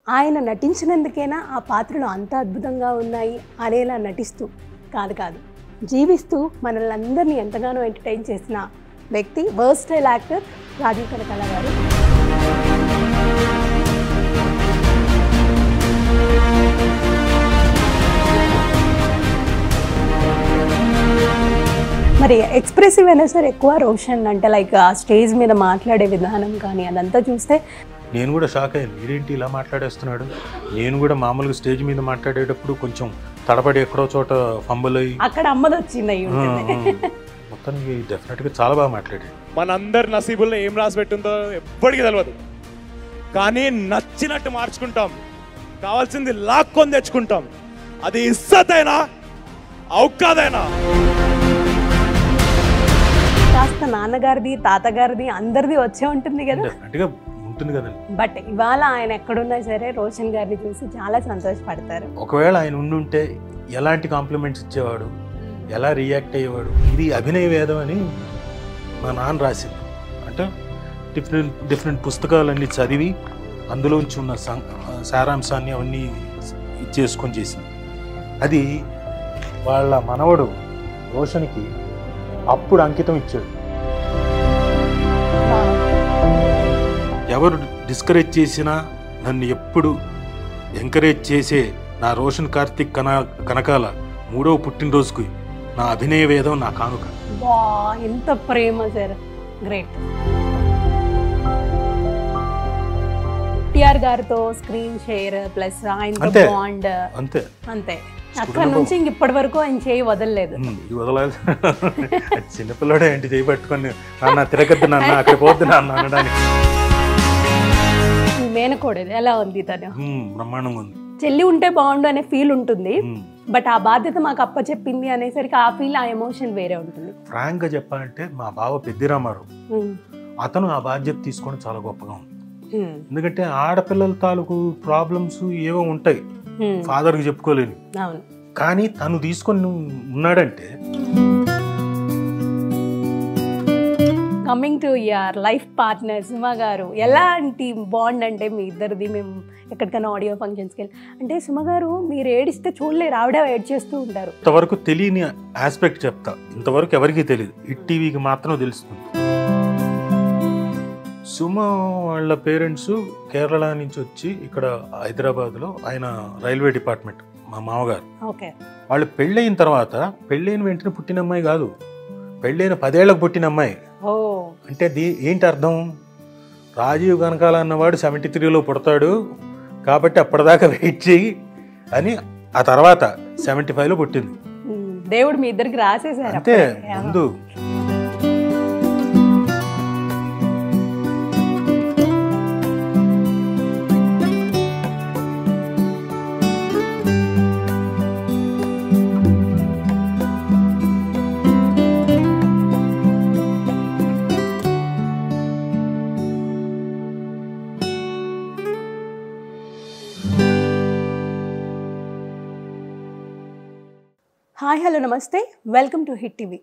ఆయన నటించినందుకైనా ఆ పాత్రలు అంత అద్భుతంగా ఉన్నాయి అనేలా నటిస్తూ కాదు జీవిస్తూ మనల్ని అందరినీ ఎంతగానో ఎంటర్టైన్ చేసిన వ్యక్తి వర్స్టైల్ యాక్టర్ రాజీవ్ కనకాల గారు. మరి ఎక్స్ప్రెసివ్ అయినా సరే ఎక్కువ రోషన్ అంటే లైక్ ఆ స్టేజ్ మీద మాట్లాడే విధానం కానీ అదంతా చూస్తే నేను కూడా షాక్ అయ్యాను. వీడేంటి ఇలా మాట్లాడేస్తున్నాడు. నేను కూడా మామూలుగా స్టేజ్ మీద మాట్లాడేటప్పుడు కొంచెం తడబడి ఎక్కడో చోట ఫంబుల్ అయ్యి అక్కడ అమ్మది వచ్చింది అయ్యి మొత్తానికి డెఫినెట్గా చాలా బాగా మాట్లాడాడు. మనందరి నసీబుల్లో ఏం రాసి పెట్టిందో ఎప్పటికీ తెలియదు, కానీ నచ్చినట్టు మార్చుకుంటాం. కావాల్సింది లాక్కొని తెచ్చుకుంటాం. అది ఇస్సతైనా ఔకాదైనా. కాస్త నాన్నగారిది తాతగారిది అందరిది వచ్చే ఉంటుంది కదా, డెఫినెట్గా ఉంటుంది కదండి. బట్ ఇవాళ ఆయన ఎక్కడున్నా సరే రోషన్ గారిని చూసి చాలా సంతోషపడతారు. ఒకవేళ ఆయన ఉండుంటే ఎలాంటి కాంప్లిమెంట్స్ ఇచ్చేవాడు, ఎలా రియాక్ట్ అయ్యేవాడు. ఇది అభినయ వేదం అని మా నాన్న రాసింది. అంటే డిఫరెంట్ పుస్తకాలన్నీ చదివి అందులోంచి ఉన్న సారాంశాన్ని అవన్నీ చేసుకొని చేసింది. అది వాళ్ళ మనవడు రోషన్కి అప్పుడు అంకితం ఇచ్చాడు. ఎవరు డిస్కరేజ్ చేసినా నన్ను ఎప్పుడు ఎంకరేజ్ చేసే నా రోషన్ కార్తిక్ కనకాల 3వ పుట్టినరోజుకి నా అభినయ వేదం నా కానుక. ఎంత ప్రేమ సార్, గ్రేట్. టిఆర్ గారితో స్క్రీన్ షేర్ ప్లస్ ఆయనతో బాండ్ అంతే అంతే. అక్కడ నుంచి ఇంక ఇప్పటి వరకు ఆయన చేయి వదలలేదు. వదలాలి. చిన్నపిల్లడే ఏంటి చేయి పట్టుకొని నాన్న తిరగద్దు నాన్న అక్కడ పోద్దు నాన్న అనడానికి. మేనకోడేది ఎలా ఉంది తను? బ్రహ్మాండంగా ఉంది. చెల్లి ఉంటే బాగుండు అనే ఫీల్ ఉంటుంది, బట్ ఆ బాధ్యత మాకు అప్ప చెప్పింది అనేసరికి ఆ ఫీల్ ఆ ఎమోషన్ వేరే ఉంటుంది. ఫ్రాంక్ గా చెప్పాలంటే మా బావ పెద్దిరామారావు అతను ఆ బాధ్యత తీసుకొని చాలా గొప్పగా ఉంది. ఎందుకంటే ఆడపిల్లల తాలూకు ప్రాబ్లమ్స్ ఏవో ఉంటాయి, ఫాదర్ కి చెప్పుకోలేని, కానీ తను తీసుకొని ఉన్నాడంటే. Coming to your life partner Suma గారు, ఎలాంటి బాండ్ అంటే మీ ఇద్దరిది? మేము ఎక్కడికైనా ఆడియో ఫంక్షన్స్కి వెళ్ళి అంటే సుమ గారు మీరు ఏడిస్తే చూడలేరు, ఆవిడ ఏడ్ చేస్తూ ఉంటారు. ఇంతవరకు తెలియని ఆస్పెక్ట్ చెప్తా, ఇంతవరకు ఎవరికీ తెలియదు, హిట్ టీవీకి మాత్రం తెలుస్తుంది. సుమ వాళ్ళ పేరెంట్స్ కేరళ నుంచి వచ్చి ఇక్కడ హైదరాబాద్లో, ఆయన రైల్వే డిపార్ట్మెంట్, మా మామగారు. వాళ్ళు పెళ్ళయిన తర్వాత పెళ్ళైన వెంటనే పుట్టిన అమ్మాయి కాదు, పెళ్ళైన 10 ఏళ్లకు పుట్టిన అమ్మాయి. అంటే ఏంటి అర్థం? రాజీవ్ కనకాల అన్నవాడు 73లో పుడతాడు కాబట్టి అప్పటిదాకా వెయిట్ చేయి అని, ఆ తర్వాత 75లో పుట్టింది. దేవుడు మీ ఇద్దరికి రాసేసారు అంతే ముందు. హాయ్ హలో నమస్తే, welcome to hit TV.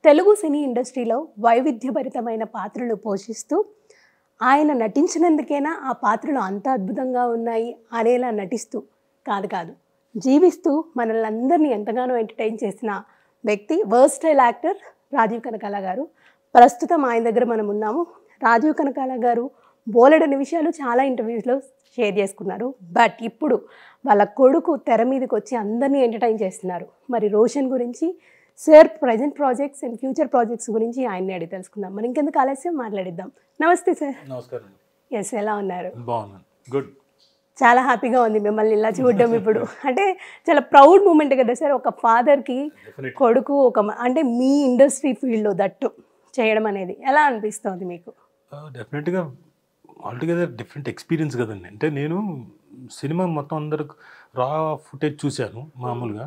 Telugu సినీ ఇండస్ట్రీలో వైవిధ్యభరితమైన పాత్రలు పోషిస్తూ ఆయన నటించినందుకైనా ఆ పాత్రలు అంత అద్భుతంగా ఉన్నాయి అనేలా నటిస్తూ కాదు జీవిస్తూ మనల్ని అందరినీ ఎంతగానో ఎంటర్టైన్ చేసిన వ్యక్తి వర్స్టైల్ యాక్టర్ రాజీవ్ కనకాల గారు. ప్రస్తుతం ఆయన దగ్గర మనం ఉన్నాము. రాజీవ్ కనకాల గారు బోలెడని విషయాలు చాలా ఇంటర్వ్యూస్లో షేర్ చేసుకున్నారు, బట్ ఇప్పుడు వాళ్ళ కొడుకు తెర మీదకి వచ్చి అందరినీ ఎంటర్టైన్ చేస్తున్నారు. మరి రోషన్ గురించి, sir present projects and future projects గురించి ఆయన్ని అడిగి తెలుసుకుందాం. మరి ఇంకెందుకు ఆలస్యం, మాట్లాడిద్దాం. నమస్తే సార్. నమస్కారం. ఎస్, ఎలా ఉన్నారు? బాగున్నాను, గుడ్. చాలా హ్యాపీగా ఉంది మిమ్మల్ని ఇలా చూడడం. ఇప్పుడు అంటే చాలా ప్రౌడ్ మూమెంట్ కదా సార్, ఒక ఫాదర్కి కొడుకు ఒక అంటే మీ ఇండస్ట్రీ ఫీల్డ్లో దట్టు చేయడం అనేది ఎలా అనిపిస్తుంది మీకు? డెఫినెట్గా ఆల్టుగెదర్ డిఫరెంట్ ఎక్స్పీరియన్స్ కదండి. అంటే నేను సినిమా మొత్తం అందరు రా ఫుటేజ్ చూశాను మామూలుగా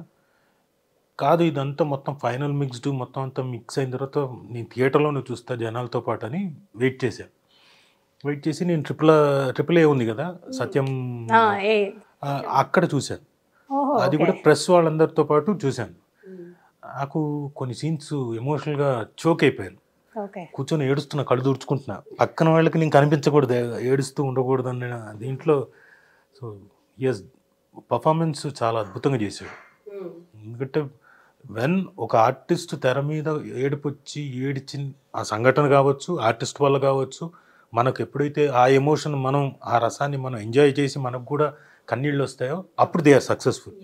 కాదు, ఇదంతా మొత్తం ఫైనల్ మిక్స్డ్, మొత్తం అంతా మిక్స్ అయిన తర్వాత నేను థియేటర్లోనే చూస్తా జనాలతో పాటు అని వెయిట్ చేసి నేను ట్రిపుల్ ఏ ఉంది కదా సత్యం, అక్కడ చూశాను. అది కూడా ప్రెస్ వాళ్ళందరితో పాటు చూశాను. నాకు కొన్ని సీన్స్ ఎమోషనల్గా చోక్ అయిపోయాను. కూర్చొని ఏడుస్తున్నా, కళ్ళు తుడుచుకుంటున్నా. పక్కన వాళ్ళకి నేను కనిపించకూడదు, ఏడుస్తూ ఉండకూడదు అన్న దీంట్లో సో ఎస్ పర్ఫార్మెన్స్ చాలా అద్భుతంగా చేశాడు. ఎందుకంటే వెన్ ఒక ఆర్టిస్ట్ తెర మీద ఏడుపు వచ్చి ఏడిచిన ఆ సంఘటన కావచ్చు, ఆర్టిస్ట్ వల్ల కావచ్చు, మనకు ఎప్పుడైతే ఆ ఎమోషన్ మనం ఆ రసాన్ని మనం ఎంజాయ్ చేసి మనకు కూడా కన్నీళ్ళు వస్తాయో అప్పుడు దే ఆర్ సక్సెస్ఫుల్.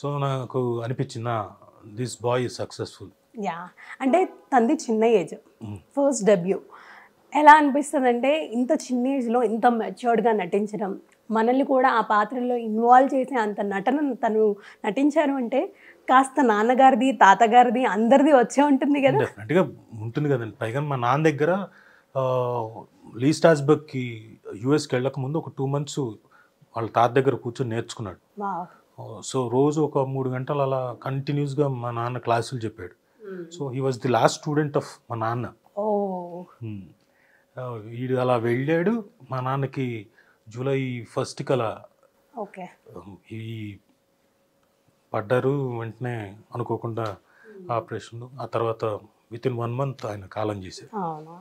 సో నాకు అనిపించింది this boy is successful. Yeah, అంటే తనది చిన్న ఏజ్, ఫస్ట్ డెబ్యూ. ఎలా అనిపిస్తుంది అంటే ఇంత చిన్న ఏజ్లో ఇంత మెచ్యూర్డ్గా నటించడం, మనల్ని కూడా ఆ పాత్రలో ఇన్వాల్వ్ చేసే అంత నటన తను నటించారు అంటే కాస్త నాన్నగారిది తాతగారిది అందరిది వచ్చే ఉంటుంది కదా. డెఫినెట్గా ఉంటుంది కదండి. పైగా మా నాన్న దగ్గర లీ స్ట్రాస్బర్గ్కి యూఎస్కి వెళ్ళక ముందు ఒక 2 months వాళ్ళ తాత దగ్గర కూర్చొని నేర్చుకున్నాడు. సో రోజు ఒక 3 గంటలు అలా కంటిన్యూస్గా మా నాన్న క్లాసులు చెప్పాడు. So he was the last student of మా నాన్న. వీడు అలా వెళ్ళాడు. మా నాన్నకి July 1st అలా ఓకే ఈ పడ్డారు. వెంటనే అనుకోకుండా ఆపరేషన్. ఆ తర్వాత వితిన్ 1 month ఆయన కాలం చేశారు. అవును.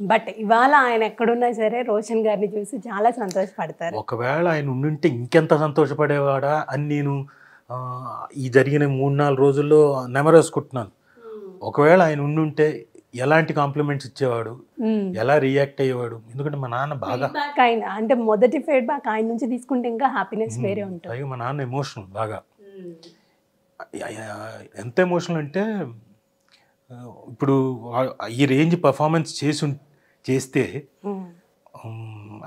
బట్ ఇవాళ ఆయన ఎక్కడున్నా సరే రోషన్ గారిని చూసి చాలా సంతోషపడతారు. ఒకవేళ ఆయన ఉండుంటే ఇంకెంత సంతోషపడేవాడా అని నేను ఈ జరిగిన 3-4 రోజుల్లో నెమరేసుకుంటున్నాను. ఒకవేళ ఆయన ఉండుంటే ఎలాంటి కాంప్లిమెంట్స్ ఇచ్చేవాడు, ఎలా రియాక్ట్ అయ్యేవాడు. ఎందుకంటే మా నాన్న బాగా ఆయన అంటే మొదటి ఫీడ్బ్యాక్ ఆయన నుంచి తీసుకుంటే ఇంకా హ్యాపీనెస్ వేరే ఉంటుంది. పైగా మా నాన్న ఎమోషనల్ బాగా. ఎంత ఎమోషనల్ అంటే ఇప్పుడు ఈ రేంజ్ పర్ఫార్మెన్స్ చేస్తే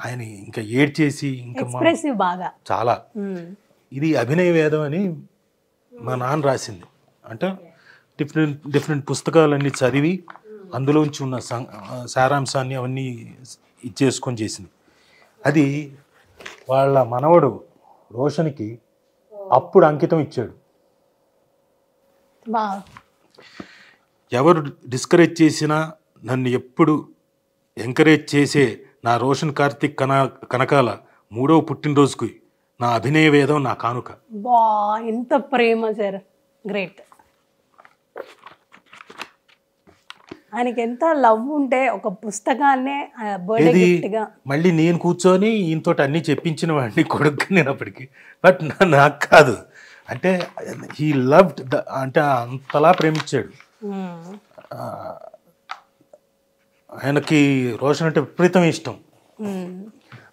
ఆయన ఇంకా ఏడ్చేసి ఇంకా ఎక్స్ప్రెసివ్ బాగా చాలా. ఇది అభినయ వేదం అని మా నాన్న రాసింది. అంటే డిఫరెంట్ పుస్తకాలన్నీ చదివి అందులోంచి ఉన్న సారాంశాన్ని అవన్నీ ఇచ్చేసుకొని చేసింది. అది వాళ్ళ మనవడు రోషన్కి అప్పుడు అంకితం ఇచ్చాడు. ఎవరు డిస్కరేజ్ చేసినా నన్ను ఎప్పుడు ఎంకరేజ్ చేసే నా రోషన్ కార్తిక్ కనకాల 3వ పుట్టినరోజుకి నా అభినయ వేదం నా కానుక. బా, ఎంత ప్రేమ సార్, గ్రేట్. ఆయనకి ఎంత లవ్ ఉంటే ఒక పుస్తకాన్నే బర్త్డే గిఫ్ట్గా. మళ్ళీ నేను కూర్చొని ఈయనతో అన్నీ చెప్పించిన వాడిని కొడుకు నేను అప్పటికి. బట్ నాకు కాదు, అంటే హీ లవ్డ్ అంటే అంతలా ప్రేమించాడు. ఆయనకి రోషన్ అంటే విపరీతం ఇష్టం.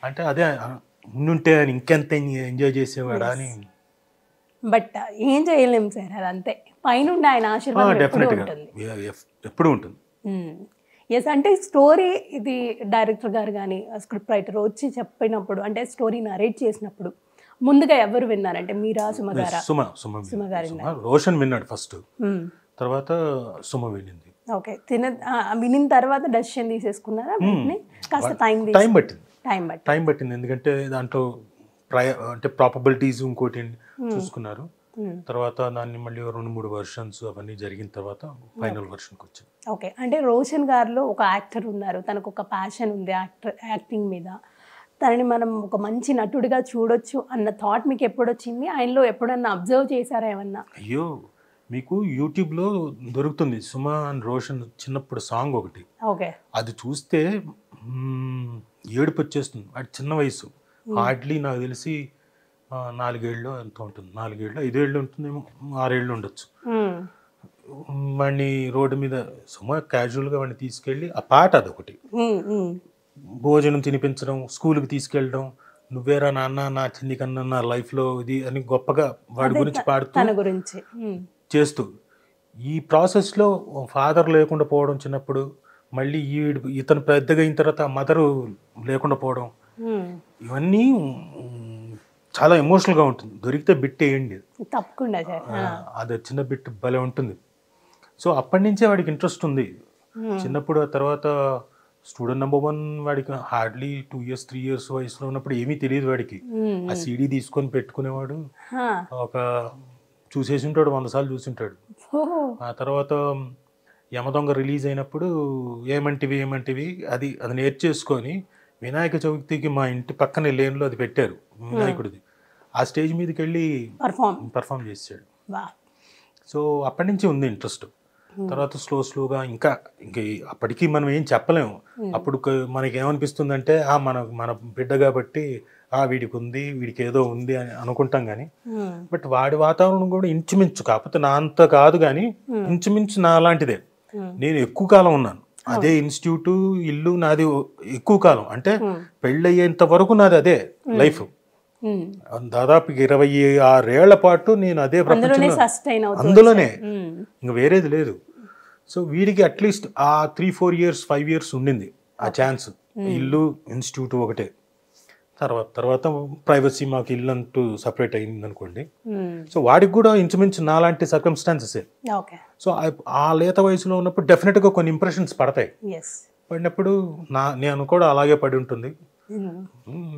అంటే అదే ఉండుంటే ఆయన ఇంకెంత ఎంజాయ్ చేసేవాడా అని. బట్ ఏం చేయలేము సార్, అది అంతే. పైనుండి ఆయన ఆశీర్వాదం ఎప్పుడు ఉంటుంది. ఎస్, అంటే స్టోరీ ఇది డైరెక్టర్ గారు కానీ స్క్రిప్ట్ రైటర్ వచ్చి చెప్పినప్పుడు, అంటే స్టోరీ నరేట్ చేసినప్పుడు ముందుగా ఎవరు విన్నారంటే మీరా, సుమ గారా? సుమ గారు. రోషన్ విన్నాడు ఫస్ట్, తర్వాత సుమ వినింది. ఓకే, వినిన తర్వాత డెసిషన్ తీసేసుకున్నారా? కాస్త టైం పట్టింది ఎందుకంటే దాంట్లో అంటే ప్రాపబిలిటీస్ ఇంకోటి చూసుకున్నారు. తర్వాత దాన్ని మళ్ళీ 2-3 వర్షన్స్ అవన్నీ జరిగిన తర్వాత ఫైనల్ వర్షన్కి వచ్చింది. ఓకే, అంటే రోషన్ గారిలో ఒక యాక్టర్ ఉన్నారు, తనకు ఒక ప్యాషన్ ఉంది యాక్టింగ్ మీద, తనని మనం ఒక మంచి నటుడిగా చూడొచ్చు అన్న థాట్ మీకు ఎప్పుడు వచ్చింది? ఆయనలో ఎప్పుడన్నా అబ్జర్వ్ చేశారా ఏమన్నా? అయ్యో, మీకు యూట్యూబ్లో దొరుకుతుంది సుమ అండ్ రోషన్ చిన్నప్పుడు సాంగ్ ఒకటి. ఓకే, అది చూస్తే ఏడుపు వచ్చేస్తుంది. అది చిన్న వయసు, హార్డ్లీ నాకు తెలిసి 4 ఏళ్ళు ఎంత ఉంటుంది, 4 ఏళ్ళు 5 ఏళ్ళు ఉంటుందేమో, 6 ఏళ్ళు ఉండొచ్చు. వాడిని రోడ్డు మీద సుమ క్యాజువల్గా వాడిని తీసుకెళ్ళి ఆ పాట అదొకటి, భోజనం తినిపించడం, స్కూల్కి తీసుకెళ్ళడం, నువ్వేరా నాన్న నా చిన్ని కన్నా నా లైఫ్లో ఇది అని గొప్పగా వాడి గురించి పాడుతూ చేస్తూ, ఈ ప్రాసెస్లో ఫాదర్ లేకుండా పోవడం చిన్నప్పుడు, మళ్ళీ ఇతను పెద్దగా అయిన తర్వాత మదరు లేకుండా పోవడం, ఇవన్నీ చాలా ఎమోషనల్గా ఉంటుంది. దొరికితే బిట్ వేయండి తప్పకుండా, అది చిన్న బిట్ భలే ఉంటుంది. సో అప్పటి నుంచే వాడికి ఇంట్రెస్ట్ ఉంది చిన్నప్పుడు. ఆ తర్వాత స్టూడెంట్ నెంబర్ 1 వాడికి హార్డ్లీ 2 years 3 years వయసులో ఉన్నప్పుడు ఏమీ తెలియదు వాడికి. ఆ సీడీ తీసుకొని పెట్టుకునేవాడు, ఒక చూసేసి ఉంటాడు, 100 సార్లు చూసింటాడు. ఆ తర్వాత యమదొంగ రిలీజ్ అయినప్పుడు ఏమంటివి అది నేర్చేసుకొని వినాయక చవితికి మా ఇంటి పక్కనే లేన్లో అది పెట్టారు వినాయకుడిది. ఆ స్టేజ్ మీదకి వెళ్ళి పర్ఫామ్ చేసాడు. సో అప్పటి నుంచి ఉంది ఇంట్రెస్ట్. తర్వాత స్లోగా ఇంకా అప్పటికి మనం ఏం చెప్పలేము. అప్పుడు మనకి ఏమనిపిస్తుందంటే మన బిడ్డ కాబట్టి వీడికి ఉంది, వీడికి ఏదో ఉంది అని అనుకుంటాం కానీ బట్ వాడి వాతావరణం కూడా ఇంచుమించు, కాకపోతే నా అంత కాదు కానీ ఇంచుమించు నా లాంటిదే. నేను ఎక్కువ కాలం ఉన్నాను అదే ఇన్స్టిట్యూట్, ఇల్లు నాది ఎక్కువ కాలం, అంటే పెళ్ళయ్యేంత వరకు నాది అదే లైఫ్. దాదాపు 26 ఏళ్ల పాటు నేను అదే ప్రపంచంలో, అందులోనే ఇంకా వేరేది లేదు. సో వీడికి అట్లీస్ట్ ఆ 3-4 ఇయర్స్ 5 ఇయర్స్ ఉండింది ఆ ఛాన్స్. ఇల్లు ఇన్స్టిట్యూట్ ఒకటే, తర్వాత ప్రైవసీ మాకు ఇల్లు అంటూ సపరేట్ అయింది అనుకోండి. సో వాడికి కూడా ఇంచుమించు నాలాంటి సర్కమ్స్టాన్సెస్. సో ఆ లేత వయసులో ఉన్నప్పుడు డెఫినెట్గా కొన్ని ఇంప్రెషన్స్ పడతాయి. పడినప్పుడు నేను కూడా అలాగే పడి ఉంటుంది.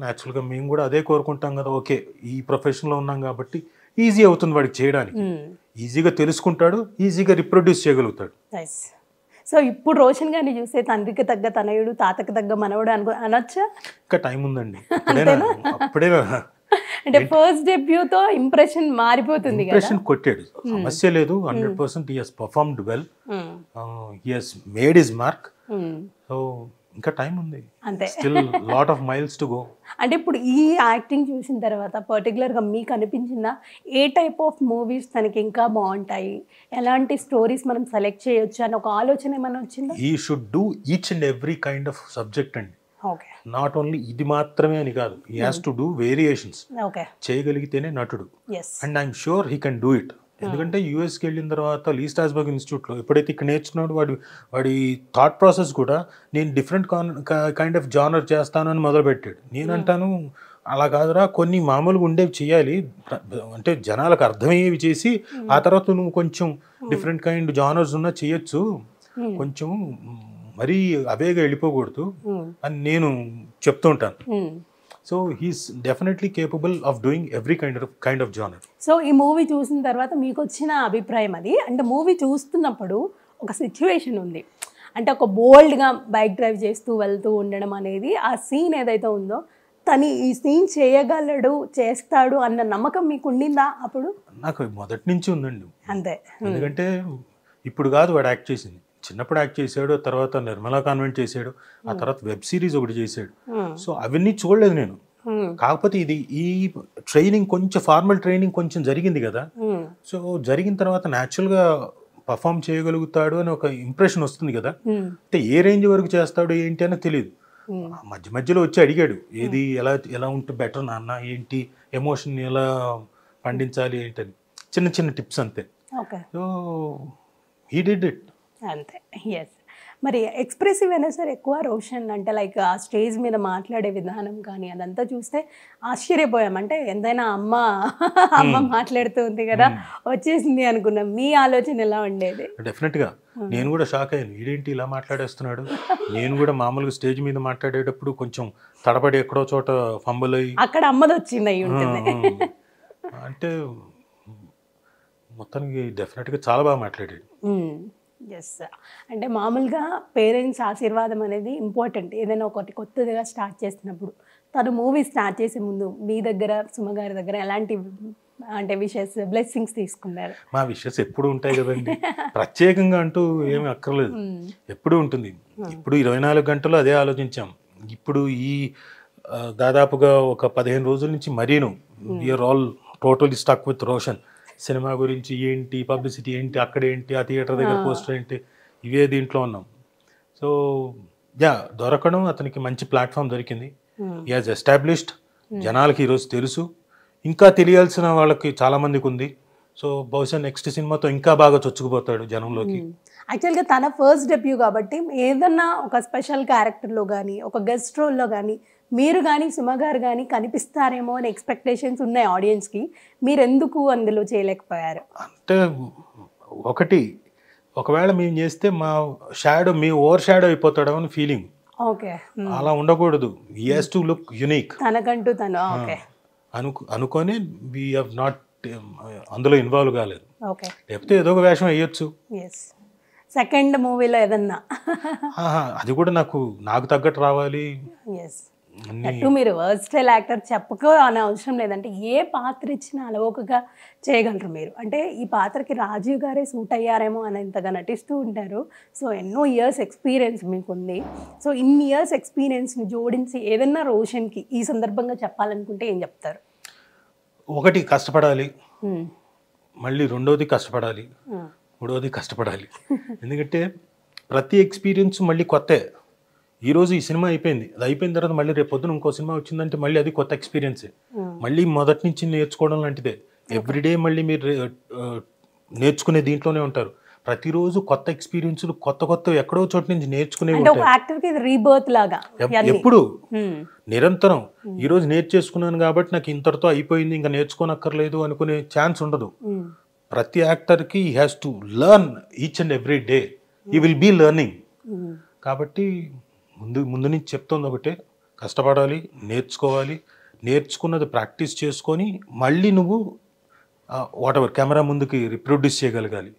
న్యాచురల్గా మేము కూడా అదే కోరుకుంటాం కదా, ఓకే ఈ ప్రొఫెషన్లో ఉన్నాం కాబట్టి ఈజీ అవుతుంది వాడికి చేయడానికి, ఈజీగా తెలుసుకుంటాడు, ఈజీగా రిప్రొడ్యూస్ చేయగలుగుతాడు. సో ఇప్పుడు రోషన్ గారిని చూస్తే తండ్రికి తగ్గ తనయుడు, తాతకి తగ్గ మనవడు అనొచ్చా? ఇంకా టైం ఉందండి, అప్పుడే అంటే ఫస్ట్ డెబ్యూతో ఇంప్రెషన్ మారిపోతుంది. ఇంప్రెషన్ కొట్టాడు, సమస్య లేదు. 100% he has performed well, he has made his mark. So ఇంకా టైం ఉంది, అంతే. Still lot of miles to go. అంటే ఇప్పుడు ఈ యాక్టింగ్ చూసిన తర్వాత పర్టికులర్గా మీకు అనిపించిందా ఏ టైప్ ఆఫ్ మూవీస్ తనకి ఇంకా బాగుంటాయి, ఎలాంటి స్టోరీస్ మనం సెలెక్ట్ చేయొచ్చు అని ఒక ఆలోచన ఏమైనా వచ్చిందా? He should do each and every kind of subject అండి. ఓకే, నాట్ ఓన్లీ ఇది మాత్రమే అని కాదు, he has to do variations. Okay, చేయగలిగితేనే నటుడు. And I'm sure he can do it. ఎందుకంటే యూఎస్కి వెళ్ళిన తర్వాత లీ స్ట్రాస్బర్గ్ ఇన్స్టిట్యూట్లో ఎప్పుడైతే ఇక్కడ నేర్చుకున్నాడు, వాడి థాట్ ప్రాసెస్ కూడా నేను డిఫరెంట్ కైండ్ ఆఫ్ జానర్ చేస్తాను అని మొదలుపెట్టాడు. నేనంటాను అలా కాదురా, కొన్ని మామూలుగా ఉండేవి చేయాలి, అంటే జనాలకు అర్థమయ్యేవి చేసి ఆ తర్వాత నువ్వు కొంచెం డిఫరెంట్ కైండ్ జానర్స్ ఉన్నా చేయొచ్చు, కొంచెం మరీ అవేగా వెళ్ళిపోకూడదు అని నేను చెప్తూ ఉంటాను. So he's definitely capable of doing every kind of genre. So ఈ మూవీ చూసిన తర్వాత మీకు వచ్చిన అభిప్రాయం అది, అంటే మూవీ చూస్తున్నప్పుడు ఒక సిచ్యువేషన్ ఉంది, అంటే ఒక బోల్డ్గా బైక్ డ్రైవ్ చేస్తూ వెళ్తూ ఉండడం అనేది, ఆ సీన్ ఏదైతే ఉందో తను ఈ సీన్ చేయగలడు, చేస్తాడు అన్న నమ్మకం మీకు ఉండిందా అప్పుడు? నాకు మొదటి నుంచి ఉందండి. అంతే, ఎందుకంటే ఇప్పుడు కాదు వాడు యాక్ట్ చేసింది, చిన్నప్పుడు యాక్ట్ చేశాడు, తర్వాత నిర్మలా కాన్వెంట్ చేశాడు, ఆ తర్వాత వెబ్ సిరీస్ ఒకటి చేశాడు. సో అవన్నీ చూడలేదు నేను. కాకపోతే ఈ ట్రైనింగ్ కొంచెం ఫార్మల్ ట్రైనింగ్ కొంచెం జరిగింది కదా, సో జరిగిన తర్వాత న్యాచురల్గా పర్ఫామ్ చేయగలుగుతాడు అని ఒక ఇంప్రెషన్ వస్తుంది కదా. అంటే ఏ రేంజ్ వరకు చేస్తాడు ఏంటి అని తెలియదు. మధ్య మధ్యలో వచ్చి అడిగాడు, ఏది ఎలా ఉంటే బెటర్ నాన్న, ఏంటి ఎమోషన్ ఎలా పండించాలి ఏంటని, చిన్న చిన్న టిప్స్ అంతే. సో హీ డిడ్ ఇట్ అంతే. ఎస్, మరి ఎక్స్ప్రెసివ్ అయినా సరే ఎక్కువ రోషన్, అంటే లైక్ ఆ స్టేజ్ మీద మాట్లాడే విధానం కానీ అదంతా చూస్తే ఆశ్చర్యపోయాం. అంటే ఎంతైనా అమ్మ మాట్లాడుతూ ఉంది కదా, వచ్చేసింది అనుకున్నాం. మీ ఆలోచన ఎలా ఉండేది? డెఫినెట్గా నేను కూడా షాక్ అయ్యాను, వీడేంటి ఇలా మాట్లాడేస్తున్నాడు. నేను కూడా మామూలుగా స్టేజ్ మీద మాట్లాడేటప్పుడు కొంచెం తడబడి ఎక్కడో చోట ఫంబుల్ అయ్యి అక్కడ అమ్మది వచ్చింది అయ్యి ఉంటుంది. అంటే మొత్తానికి డెఫినెట్గా చాలా బాగా మాట్లాడాడు. ఎస్, అంటే మామూలుగా పేరెంట్స్ ఆశీర్వాదం అనేది ఇంపార్టెంట్. ఏదైనా ఒకటి కొత్తగా స్టార్ట్ చేసినప్పుడు, తను మూవీ స్టార్ట్ చేసే ముందు మీ దగ్గర, సుమ గారి దగ్గర ఎలాంటి అంటే విషెస్, బ్లెస్సింగ్స్ తీసుకున్నారు? మా విషెస్ ఎప్పుడు ఉంటాయి కదండి, ప్రత్యేకంగా అంటూ ఏమి అక్కర్లేదు, ఎప్పుడు ఉంటుంది. ఇప్పుడు 24 గంటలు అదే ఆలోచించాం. ఇప్పుడు ఈ దాదాపుగా ఒక 15 రోజుల నుంచి మరీను we are all totally stuck with Roshan. Cinema గురించి ఏంటి, పబ్లిసిటీ ఏంటి, అక్కడ ఏంటి, ఆ థియేటర్ దగ్గర పోస్టర్ ఏంటి, ఇవే దీంట్లో ఉన్నాం. సో దొరకడం, అతనికి మంచి ప్లాట్ఫామ్ దొరికింది. హి హాజ్ ఎస్టాబ్లిష్డ్, జనాలకి ఈరోజు తెలుసు, ఇంకా తెలియాల్సిన వాళ్ళకి చాలా మందికి ఉంది. సో బహుశా నెక్స్ట్ సినిమాతో ఇంకా బాగా చొచ్చుకుపోతాడు జనంలోకి. యాక్చువల్గా తన ఫస్ట్ డెబ్యూ కాబట్టి ఏదన్నా ఒక స్పెషల్ క్యారెక్టర్లో కానీ, ఒక గెస్ట్ రోల్లో కానీ మీరు కానీ సుమ గారు కానీ కనిపిస్తారేమో అని ఎక్స్పెక్టేషన్స్ ఉన్నాయి ఆడియన్స్కి. మీరు ఎందుకు అందులో చేయలేకపోయారు? అంటే ఒకవేళ మేము చేస్తే మా షాడో, మీ ఓవర్ షాడో అయిపోతాడో అని ఫీలింగ్. ఓకే, అలా ఉండకూడదు. He has to look unique, తనకంటూ తను. ఓకే, అనుకొని వి హావ్ నాట్ అందులో ఇన్వాల్వ్ కాలేదు. ఓకే, లేకపోతే ఏదో ఒక వేషం వేయొచ్చు. సెకండ్ మూవీలో ఏదన్నా అది కూడా నాకు తగ్గట్టు రావాలి. అన్ని అటు మీరు వర్స్టైల్ యాక్టర్ చెప్పకో అనే అవసరం లేదంటే ఏ పాత్ర ఇచ్చినా అలవోకగా చేయగలరు మీరు. అంటే ఈ పాత్రకి రాజీవ్ గారే సూట్ అయ్యారేమో అనేంతగా నటిస్తూ ఉంటారు. సో ఎన్నో ఇయర్స్ ఎక్స్పీరియన్స్ మీకుంది. సో ఇన్ని ఇయర్స్ ఎక్స్పీరియన్స్ని జోడించి ఏదన్నా రోషన్కి ఈ సందర్భంగా చెప్పాలనుకుంటే ఏం చెప్తారు? ఒకటి కష్టపడాలి, మళ్ళీ రెండోది కష్టపడాలి, మూడోది కష్టపడాలి. ఎందుకంటే ప్రతి ఎక్స్పీరియన్స్ మళ్ళీ కొత్తే. ఈరోజు ఈ సినిమా అయిపోయింది, అది అయిపోయిన తర్వాత మళ్ళీ రేపు పొద్దున ఇంకో సినిమా వచ్చిందంటే మళ్ళీ అది కొత్త ఎక్స్పీరియన్సే. మళ్ళీ మొదటి నుంచి నేర్చుకోవడం లాంటిదే. ఎవ్రీడే మళ్ళీ మీరు నేర్చుకునే దీంట్లోనే ఉంటారు. ప్రతిరోజు కొత్త ఎక్స్పీరియన్స్లు కొత్త ఎక్కడో చోటు నుంచి నేర్చుకునే అంటే ఒక యాక్టర్కి రీబర్త్ లాగా ఎప్పుడు నిరంతరం. ఈరోజు నేర్చేసుకున్నాను కాబట్టి నాకు ఇంతటితో అయిపోయింది, ఇంకా నేర్చుకోనక్కర్లేదు అనుకునే ఛాన్స్ ఉండదు. ప్రతి యాక్టర్కి he has to learn each and every day. He will be learning. కాబట్టి ముందు నుంచి చెప్తుంది ఒకటే, కష్టపడాలి, నేర్చుకోవాలి, నేర్చుకున్నది ప్రాక్టీస్ చేసుకొని మళ్ళీ నువ్వు వాట్ ఎవర్ కెమెరా ముందుకి రిప్రొడ్యూస్ చేయగలగాలి.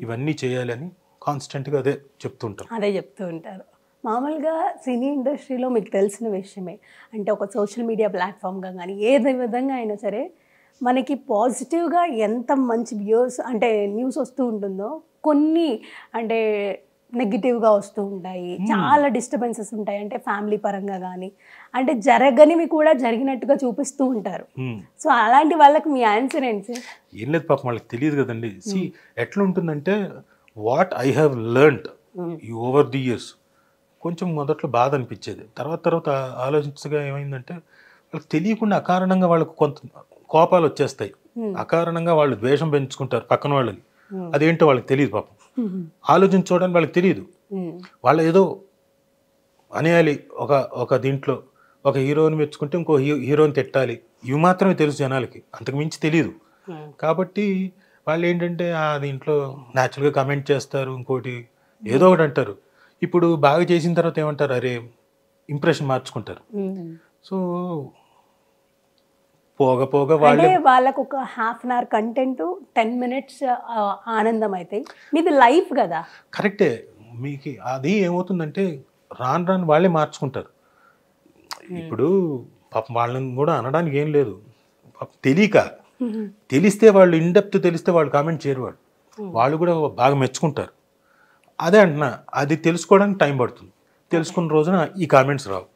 ఇవన్నీ చేయాలని కాన్స్టెంట్గా అదే చెప్తూ ఉంటారు. మామూలుగా సినీ ఇండస్ట్రీలో మీకు తెలిసిన విషయమే, అంటే ఒక సోషల్ మీడియా ప్లాట్ఫామ్గా కానీ ఏదే విధంగా అయినా సరే మనకి పాజిటివ్గా ఎంత మంచి వ్యూస్ అంటే న్యూస్ వస్తూ ఉంటుందో, కొన్ని అంటే నెగిటివ్గా వస్తూ ఉంటాయి, చాలా డిస్టర్బెన్సెస్ ఉంటాయి. అంటే ఫ్యామిలీ పరంగా కానీ అంటే జరగనివి కూడా జరిగినట్టుగా చూపిస్తూ ఉంటారు. సో అలాంటి వాళ్ళకి మీ ఆన్సర్ ఏంటి? ఏం లేదు పాపం, వాళ్ళకి తెలియదు కదండి. ఎట్లా ఉంటుందంటే what I have learned over the years, కొంచెం మొదట్లో బాధ అనిపించేది. తర్వాత ఆలోచించగా ఏమైందంటే వాళ్ళకి తెలియకుండా అకారణంగా వాళ్ళకు కొంత కోపాలు వచ్చేస్తాయి. అకారణంగా వాళ్ళు ద్వేషం పెంచుకుంటారు పక్కన వాళ్ళని. అదేంటో వాళ్ళకి తెలియదు పాపం. ఆలోచించుకోవడానికి వాళ్ళకి తెలియదు. వాళ్ళు ఏదో అనేయాలి, ఒక దీంట్లో ఒక హీరోని మెచ్చుకుంటే ఇంకో హీరోని తిట్టాలి, ఇవి మాత్రమే తెలుసు జనాలకి, అంతకు మించి తెలియదు. కాబట్టి వాళ్ళు ఏంటంటే దీంట్లో న్యాచురల్గా కమెంట్ చేస్తారు, ఇంకోటి ఏదో ఒకటి అంటారు. ఇప్పుడు బాగా చేసిన తర్వాత ఏమంటారు, అరే ఇంప్రెషన్ మార్చుకుంటారు. సో పోగా వాళ్ళకు ఒక half an hour content 10 minutes ఆనందం అయితే మీది లైఫ్ కదా. కరెక్టే. మీకు అది ఏమవుతుందంటే రాను వాళ్ళే మార్చుకుంటారు. ఇప్పుడు పాపం వాళ్ళని కూడా అనడానికి ఏం లేదు, తెలిస్తే వాళ్ళు ఇన్డెప్త్ తెలిస్తే వాళ్ళు కామెంట్ చేయరు, వాళ్ళు కూడా బాగా మెచ్చుకుంటారు. అదే అంటున్నా, అది తెలుసుకోవడానికి టైం పడుతుంది. తెలుసుకున్న రోజున ఈ కామెంట్స్ రావు.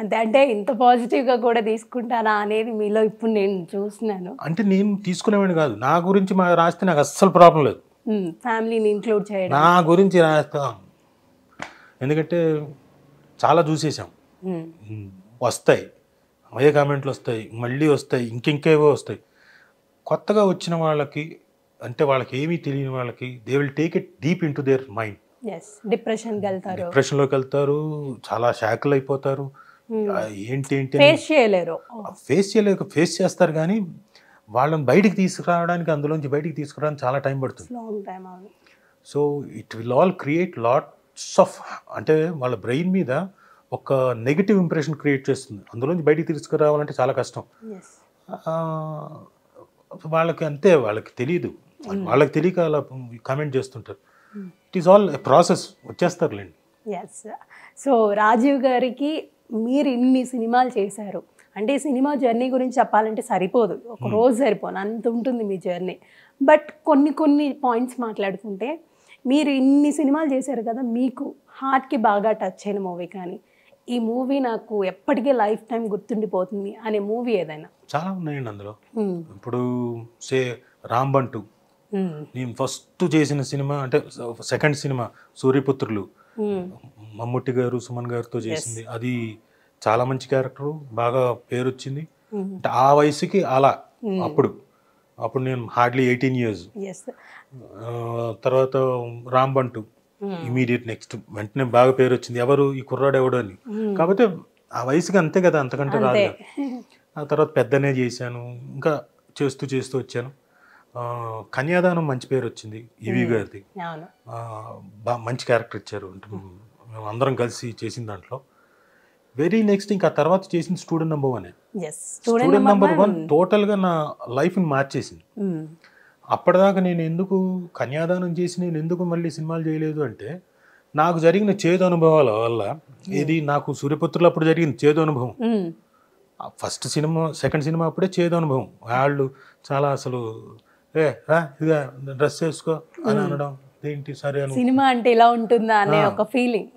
అంటే ఇంత పాజిటివ్గా కూడా తీసుకుంటారా అనేది మీలో ఇప్పుడు నేను చూస్తున్నాను. అంటే నేను తీసుకునేవాడిని కాదు, నా గురించి రాస్తే నాకు అస్సలు ప్రాబ్లం లేదు. ఫ్యామిలీని ఇంక్లూడ్ చేయడం, నా గురించి రాస్తాం, ఎందుకంటే చాలా చూసేసాం. వస్తాయి అవే కామెంట్లు వస్తాయి, మళ్ళీ వస్తాయి, ఇంకేవో వస్తాయి. కొత్తగా వచ్చిన వాళ్ళకి అంటే వాళ్ళకి ఏమీ తెలియని వాళ్ళకి they will take it deep in to their mind. డిప్రెషన్లోకి వెళ్తారు, చాలా షాకులు అయిపోతారు. ఏంటి ఫేస్ చేస్తారు, కానీ వాళ్ళని బయటికి తీసుకురావడానికి, అందులోంచి బయటికి తీసుకురావడానికి చాలా టైం పడుతుంది. So it will all create lots of, అంటే వాళ్ళ బ్రెయిన్ మీద ఒక నెగిటివ్ ఇంప్రెషన్ క్రియేట్ చేస్తుంది. అందులోంచి బయటికి తీసుకురావాలంటే చాలా కష్టం. వాళ్ళకి అంతే, వాళ్ళకి తెలియదు, వాళ్ళకి తెలియక అలా కామెంట్ చేస్తుంటారు. ఇట్ ఈస్ ఆల్ ప్రాసెస్, వచ్చేస్తారులేండి. ఎస్. సో రాజీవ్ గారికి మీరు ఇన్ని సినిమాలు చేశారు అంటే సినిమా జర్నీ గురించి చెప్పాలంటే సరిపోదు, ఒక రోజు సరిపోను, అంత ఉంటుంది మీ జర్నీ. బట్ కొన్ని పాయింట్స్ మాట్లాడుకుంటే, మీరు ఇన్ని సినిమాలు చేశారు కదా, మీకు హార్ట్కి బాగా టచ్ అయిన మూవీ కానీ, ఈ మూవీ నాకు ఎప్పటికీ లైఫ్ టైం గుర్తుండిపోతుంది అనే మూవీ ఏదైనా? చాలా ఉన్నాయండి అందులో. ఇప్పుడు సే రాంబంటు, నేను ఫస్ట్ చేసిన సినిమా అంటే సెకండ్ సినిమా సూర్యపుత్రులు, మమ్ముట్టి గారు సుమన్ గారితో చేసింది. అది చాలా మంచి క్యారెక్టరు, బాగా పేరు వచ్చింది. అంటే ఆ వయసుకి అలా, అప్పుడు నేను హార్డ్లీ 18 years. తర్వాత రాంబంటు ఇమీడియట్ నెక్స్ట్ వెంటనే బాగా పేరు వచ్చింది, ఎవరు ఈ కుర్రాడు ఎవడు అని. కాకపోతే ఆ వయసుకి అంతే కదా, అంతకంటే రాదు. ఆ తర్వాత పెద్దనే చేశాను, ఇంకా చేస్తూ వచ్చాను. కన్యాదానం మంచి పేరు వచ్చింది, ఈవి గారిది, మంచి క్యారెక్టర్ ఇచ్చారు. మేము అందరం కలిసి చేసిన దాంట్లో వెరీ నెక్స్ట్ ఇంకా తర్వాత చేసింది స్టూడెంట్ నెంబర్ 1. స్టూడెంట్ నెంబర్ 1 టోటల్గా నా లైఫ్ని మార్చేసింది. అప్పటిదాకా నేను ఎందుకు కన్యాదానం చేసి నేను ఎందుకు మళ్ళీ సినిమాలు చేయలేదు అంటే, నాకు జరిగిన చేదు అనుభవాల వల్ల ఇది నాకు సూర్యపుత్రులు అప్పుడు జరిగింది చేదు అనుభవం. ఫస్ట్ సినిమా సెకండ్ సినిమా అప్పుడే చేదు అనుభవం. వాళ్ళు చాలా అసలు రా ఇదిగా డ్రెస్ వేసుకో అని అనడం, ఏంటి సరే అని. సినిమా అంటే ఇలా ఉంటుందా అనే ఒక ఫీలింగ్.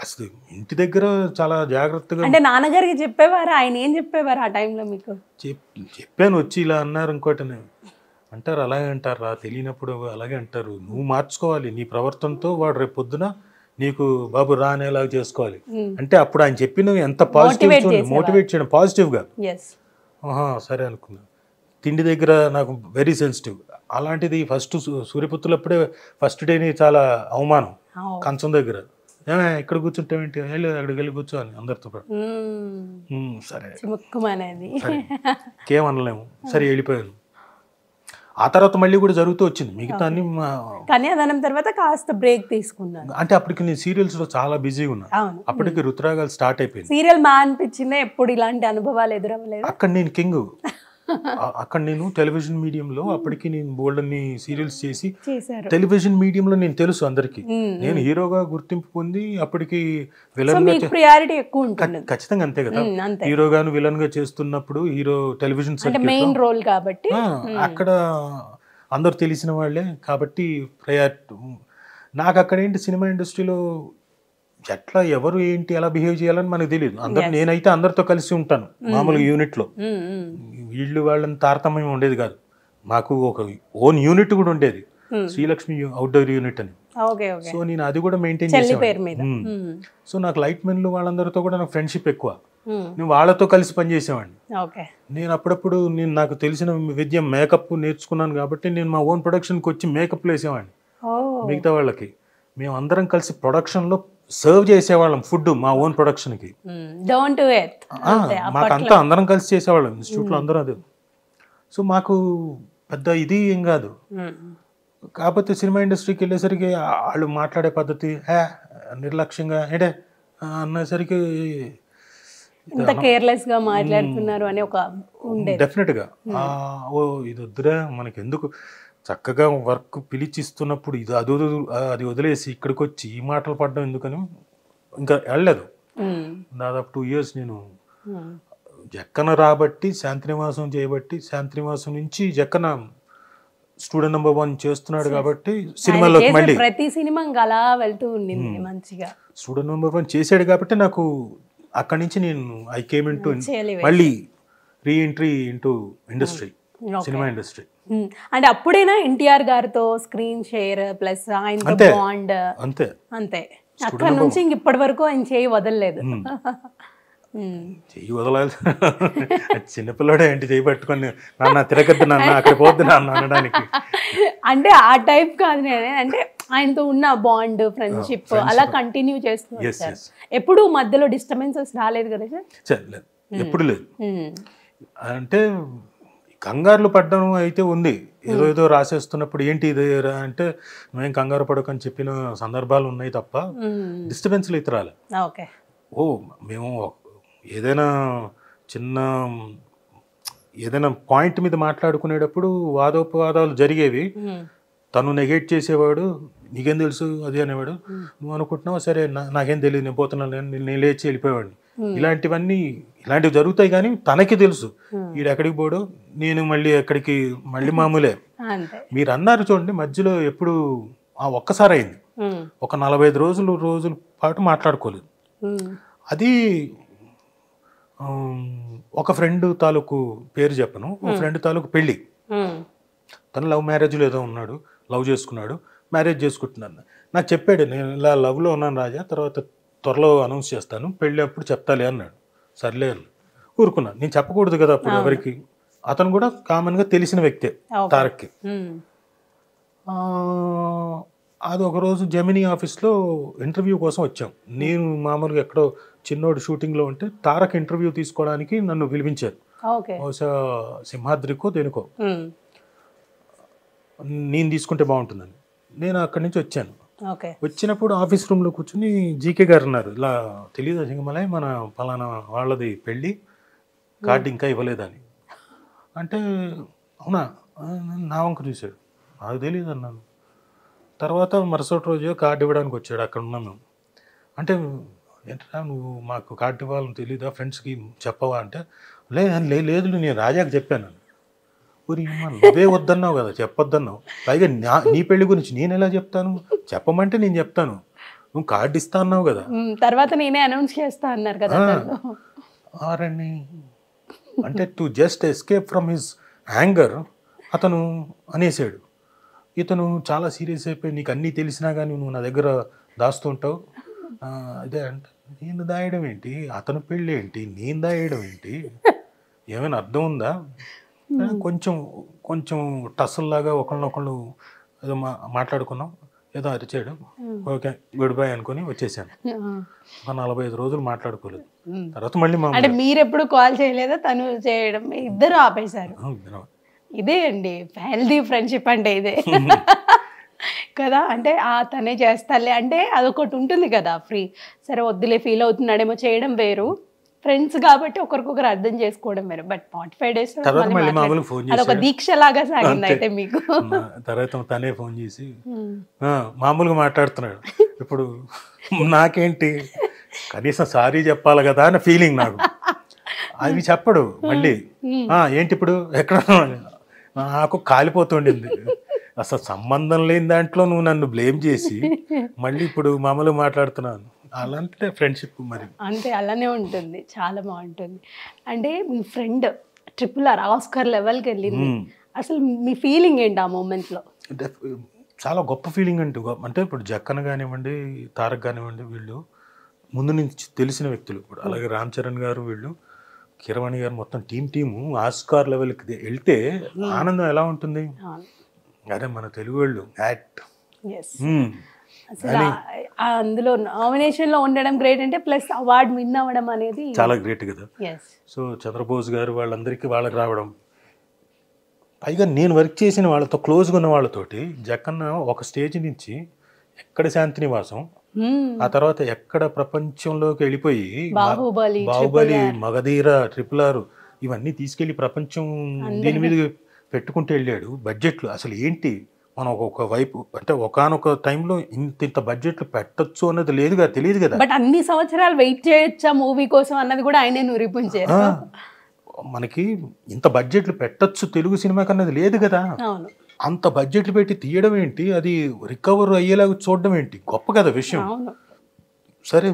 అసలు ఇంటి దగ్గర చాలా జాగ్రత్తగా అంటే నాన్నగారికి చెప్పేవారు, ఆయన ఏం చెప్పేవారు ఆ టైంలో మీకు? చెప్పాను, వచ్చి ఇలా అన్నారు ఇంకోటి అంటారు, అలాగే అంటారా, తెలియనప్పుడు అలాగే అంటారు. నువ్వు మార్చుకోవాలి నీ ప్రవర్తనతో, వాడు రేపు పొద్దున నీకు బాబు రానేలాగా చేసుకోవాలి అంటే అప్పుడు ఆయన చెప్పినవి ఎంత పాజిటివ్ మోటివేట్ చేయడం పాజిటివ్గా. సరే అనుకున్నా. తిండి దగ్గర నాకు వెరీ సెన్సిటివ్. అలాంటిది ఫస్ట్ సూర్యపుత్రులప్పుడే ఫస్ట్ డేని చాలా అవమానం కంచం దగ్గర. ఇక్కడ కూర్చుంటామేంటి, వెళ్ళి అక్కడికి వెళ్ళి కూర్చో అని అందరితో పాటు. సరే కేమనలేము, సరే వెళ్ళిపోయాను. ఆ తర్వాత మళ్ళీ కూడా జరుగుతూ వచ్చింది మిగతా అన్ని. కన్యాదానం తర్వాత కాస్త బ్రేక్ తీసుకున్నాను. అంటే అప్పటికి నేను సీరియల్స్ లో చాలా బిజీగా ఉన్నా. అప్పటికి రుతురాగాలు స్టార్ట్ అయిపోయింది. సీరియల్ మా అనిపించిందే, ఎప్పుడు ఇలాంటి అనుభవాలు ఎదురవ్వలేదు. అక్కడ నేను కింగ్. అక్కడ నేను టెలివిజన్ మీడియంలో అప్పటికి నేను బోల్డ్ అన్ని సీరియల్స్ చేసి టెలివిజన్ మీడియంలో నేను తెలుసు అందరికి. నేను హీరోగా గుర్తింపు పొంది అప్పటికి విలన్ గా ఖచ్చితంగా అంతే కదా. హీరోగాను విలన్ గా చేస్తున్నప్పుడు హీరో టెలివిజన్ మెయిన్ రోల్ కాబట్టి అక్కడ అందరు తెలిసిన వాళ్ళే కాబట్టి ప్రయారిటీ. నాకు అక్కడ ఏంటి సినిమా ఇండస్ట్రీలో ఎట్లా ఎవరు ఏంటి ఎలా బిహేవ్ చేయాలని మనకు తెలియదు. అందరు నేనైతే అందరితో కలిసి ఉంటాను మామూలుగా యూనిట్లో. వీళ్ళు వాళ్ళని తారతమ్యం ఉండేది కాదు. మాకు ఒక ఓన్ యూనిట్ కూడా ఉండేది, శ్రీలక్ష్మి అవుట్డోర్ యూనిట్ అని. సో నేను అది కూడా మెయింటైన్ చేసేవాడిని. సో నాకు లైట్ మెన్లు వాళ్ళందరితో కూడా నాకు ఫ్రెండ్షిప్ ఎక్కువ. నేను వాళ్ళతో కలిసి పనిచేసేవాడిని. నేను అప్పుడప్పుడు నాకు తెలిసిన విద్య మేకప్ నేర్చుకున్నాను కాబట్టి నేను మా ఓన్ ప్రొడక్షన్కి వచ్చి మేకప్లు వేసేవాడిని మిగతా వాళ్ళకి. మేము అందరం కలిసి ప్రొడక్షన్లో సర్వ్ చేసేవాళ్ళం ఫుడ్ మా ఓన్ ప్రొడక్షన్కి. మాకంతా అందరం కలిసి చేసేవాళ్ళం ఇన్స్టిట్యూట్లో అందరూ అదే. సో మాకు పెద్ద ఇది ఏం కాదు. కాకపోతే సినిమా ఇండస్ట్రీకి వెళ్ళేసరికి వాళ్ళు మాట్లాడే పద్ధతి నిర్లక్ష్యంగా ఏంటే అన్నసరికి కేర్లెస్గా మాట్లాడుతున్నారు అని ఒక డెఫినెట్గా ఇది వద్దురా మనకి ఎందుకు, చక్కగా వర్క్ పిలిచిస్తున్నప్పుడు ఇది అది వదిలేసి ఇక్కడికి వచ్చి ఈ మాటలు పడడం ఎందుకని ఇంకా వెళ్ళలేదు. దాదాపు 2 years నేను జక్కన రాబట్టి శాంతినివాసం చేయబట్టి శాంతినివాసం నుంచి జక్కన స్టూడెంట్ నెంబర్ 1 చేస్తున్నాడు కాబట్టి సినిమాలోకి మళ్ళీ ప్రతి సినిమా అలా వెళ్తూ ఉండింది మంచిగా. స్టూడెంట్ నెంబర్ 1 చేసాడు కాబట్టి నాకు అక్కడి నుంచి నేను ఐ కేమ్ ఇంటూ మళ్ళీ reentry into industry, cinema industry. అంటే అప్పుడైనా ఎన్టీఆర్ గారితో స్క్రీన్ షేర్ ప్లస్ ఆయనతో బాండ్ అంతే అంతే. అక్కడ నుంచి ఇంక ఇప్పటి వరకు ఆయన చేయి వదలలేదు. చెయ్యి వదలాలి, చిన్నపిల్లడే ఏంటి చేయి పట్టుకొని నాన్న తిరగద్దు నాన్న అక్కడ పోద్దు నాన్న అనడానికి. అంటే ఆ టైప్ కాదు నేను, అంటే ఆయనతో ఉన్న బాండ్ ఫ్రెండ్షిప్ అలా కంటిన్యూ చేస్తున్నారు. ఎప్పుడు మధ్యలో డిస్టర్బెన్సెస్ రాలేదు కదా సార్? ఎప్పుడు లేదు. అంటే కంగారులు పడ్డం అయితే ఉంది, ఏదో ఏదో రాసేస్తున్నప్పుడు ఏంటి ఇది అంటే మేము కంగారు పడకని చెప్పిన సందర్భాలు ఉన్నాయి తప్ప డిస్టర్బెన్స్లు అయితే రాలే. మేము ఏదైనా పాయింట్ మీద మాట్లాడుకునేటప్పుడు వాదోపవాదాలు జరిగేవి. తను నెగేట్ చేసేవాడు, నీకేం తెలుసు అది అనేవాడు. నువ్వు అనుకుంటున్నావు సరే నాకేం తెలియదు నేను పోతున్నాను, నేను లేచి వెళ్ళిపోయేవాడిని. ఇలాంటివి జరుగుతాయి కానీ తనకి తెలుసు వీడు ఎక్కడికి పోడు, నేను మళ్ళీ మామూలే. మీరు అన్నారు చూడండి మధ్యలో ఎప్పుడు ఒక్కసారి అయింది, ఒక 45 రోజుల పాటు మాట్లాడుకోలేదు. అది ఒక ఫ్రెండ్ తాలూకు పేరు చెప్పను, ఒక ఫ్రెండ్ తాలూకు పెళ్ళి. తను లవ్ మ్యారేజ్లో ఏదో ఉన్నాడు, లవ్ చేసుకున్నాడు, మ్యారేజ్ చేసుకుంటున్నాను. నాకు చెప్పాడు నేను ఇలా లవ్లో ఉన్నాను రాజా, తర్వాత త్వరలో అనౌన్స్ చేస్తాను, పెళ్ళి అప్పుడు చెప్తాలే అన్నాడు. సర్లే అని ఊరుకున్నాను. నేను చెప్పకూడదు కదా అప్పుడు ఎవరికి. అతను కూడా కామన్గా తెలిసిన వ్యక్తే తారక్కి. అది ఒకరోజు జెమినీ ఆఫీస్లో ఇంటర్వ్యూ కోసం వచ్చాం. నేను మామూలుగా ఎక్కడో చిన్నోడు షూటింగ్లో ఉంటే తారక్ ఇంటర్వ్యూ తీసుకోవడానికి నన్ను పిలిపించారు. బహుశా సింహాద్రికో దేనికో నేను తీసుకుంటే బాగుంటుందని. నేను అక్కడి నుంచి వచ్చాను. వచ్చినప్పుడు ఆఫీస్ రూమ్లో కూర్చుని జీకే గారు ఉన్నారు, ఇలా తెలియదు సింగమలై మన పలానా వాళ్ళది పెళ్ళి, కార్డు ఇంకా ఇవ్వలేదని అంటే అవునా నా వంక చూశాడు. నాకు తెలియదు అన్నాను. తర్వాత మరుసటి రోజు కార్డు ఇవ్వడానికి వచ్చాడు, అక్కడ ఉన్నాం మేము. అంటే ఏంటరా నువ్వు మాకు కార్డు ఇవ్వాలని తెలీదా, ఫ్రెండ్స్కి చెప్పవా అంటే, లేదు నేను రాజాకి చెప్పాను. ఊరి నువ్వే వద్దన్నావు కదా, చెప్పొద్దన్నావు, పైగా నీ పెళ్లి గురించి నేను ఎలా చెప్తాను, చెప్పమంటే నేను చెప్తాను, నువ్వు కార్డు ఇస్తా అన్నావు కదా, తర్వాత నేనే అనౌన్స్ చేస్తా అన్నారు కదా. ఆరని అంటే to just escape from his anger అతను అనేసాడు. ఇతను చాలా సీరియస్ అయిపోయి, నీకు అన్నీ తెలిసినా కానీ నువ్వు నా దగ్గర దాస్తుంటావు. అదే అంటే, నేను దాయడం ఏంటి, అతను పెళ్ళి ఏంటి, నేను దాయడం ఏంటి, ఏమైనా అర్థం ఉందా? కొంచెం కొంచెం టస్సుల్లాగా ఒకళ్ళనొకళ్ళు ఏదో మాట్లాడుకున్నాం, ఏదో అరిచాడు, ఓకే గుడ్ బై అనుకుని వచ్చేసాను. ఒక 45 రోజులు మాట్లాడుకోలేదు. తర్వాత మళ్ళీ అంటే మీరు ఎప్పుడు కాల్ చేయలేదా, తను చేయడం, ఇద్దరు ఆపేశారు. ఇదే అండి హెల్దీ ఫ్రెండ్షిప్ అంటే ఇదే కదా. అంటే తనే చేస్తాలే అంటే అదొకటి ఉంటుంది కదా, ఫ్రీ, సరే వద్దులే ఫీల్ అవుతున్నాడేమో చేయడం వేరు, ఫ్రెండ్స్ కాబట్టి ఒకరికొకరు అర్థం చేసుకోవడం వేరు. బట్ 45 days అదొక దీక్ష లాగా సాగింది అయితే మీకు. తర్వాత తనే ఫోన్ చేసి మామూలుగా మాట్లాడుతున్నాడు. ఇప్పుడు నాకేంటి, కనీసం సారీ చెప్పాలి కదా అన్న ఫీలింగ్ నాకు. అవి చెప్పడు మళ్ళీ. ఏంటి ఇప్పుడు ఎక్కడ, నాకు కాలిపోతుండింది. అసలు సంబంధం లేని దాంట్లో నువ్వు నన్ను బ్లేమ్ చేసి మళ్ళీ ఇప్పుడు మామూలుగా మాట్లాడుతున్నాను. అలాంటి ఫ్రెండ్షిప్ మరి అంతే, అలానే ఉంటుంది, చాలా బాగుంటుంది. అంటే మీ ఫ్రెండ్ RRR ఆస్కార్ లెవెల్కి వెళ్ళింది, అసలు మీ ఫీలింగ్ ఏంటి ఆ మూమెంట్లో? అంటే చాలా గొప్ప ఫీలింగ్ అంటే ఇప్పుడు జక్కన కానివ్వండి, తారక్ కానివ్వండి, వీళ్ళు ముందు నుంచి తెలిసిన వ్యక్తులు. ఇప్పుడు అలాగే రామ్ చరణ్ గారు, వీళ్ళు కిరవాణి గారు, మొత్తం టీము ఆస్కార్ లెవెల్కి వెళ్తే ఆనందం ఎలా ఉంటుంది. అరే మన తెలుగు వాళ్ళు యాక్ట్ అసలు అందులో నామినేషన్లో ఉండడం గ్రేట్, అంటే ప్లస్ అవార్డు విన్ అవ్వడం అనేది చాలా గ్రేట్ కదా. సో చంద్రబోస్ గారు వాళ్ళందరికీ వాళ్ళకి రావడం, పైగా నేను వర్క్ చేసిన వాళ్ళతో క్లోజ్గా ఉన్న వాళ్ళతోటి జక్కన్న ఒక స్టేజ్ నుంచి ఎక్కడ శాంతినివాసం, ఆ తర్వాత ఎక్కడ ప్రపంచంలోకి వెళ్ళిపోయి బాహుబలి, మగధీర, RRR ఇవన్నీ తీసుకెళ్లి ప్రపంచం దీని మీద పెట్టుకుంటూ వెళ్ళాడు. బడ్జెట్లు అసలు ఏంటి, మనం ఒక వైపు అంటే ఒకనొక టైంలో ఇంత బడ్జెట్లు పెట్టొచ్చు అన్నది లేదుగా, తెలియదు కదా. బట్ అన్ని సంవత్సరాలు వెయిట్ చేయొచ్చా మూవీ కోసం అన్నది కూడా ఆయనే నిరూపించారు. మనకి ఇంత బడ్జెట్లు పెట్టొచ్చు తెలుగు సినిమాకి అన్నది లేదు కదా. అంత బడ్జెట్లు పెట్టి తీయడం ఏంటి, అది రికవర్ అయ్యేలాగా చూడడం ఏంటి, గొప్ప కదా విషయం. సరే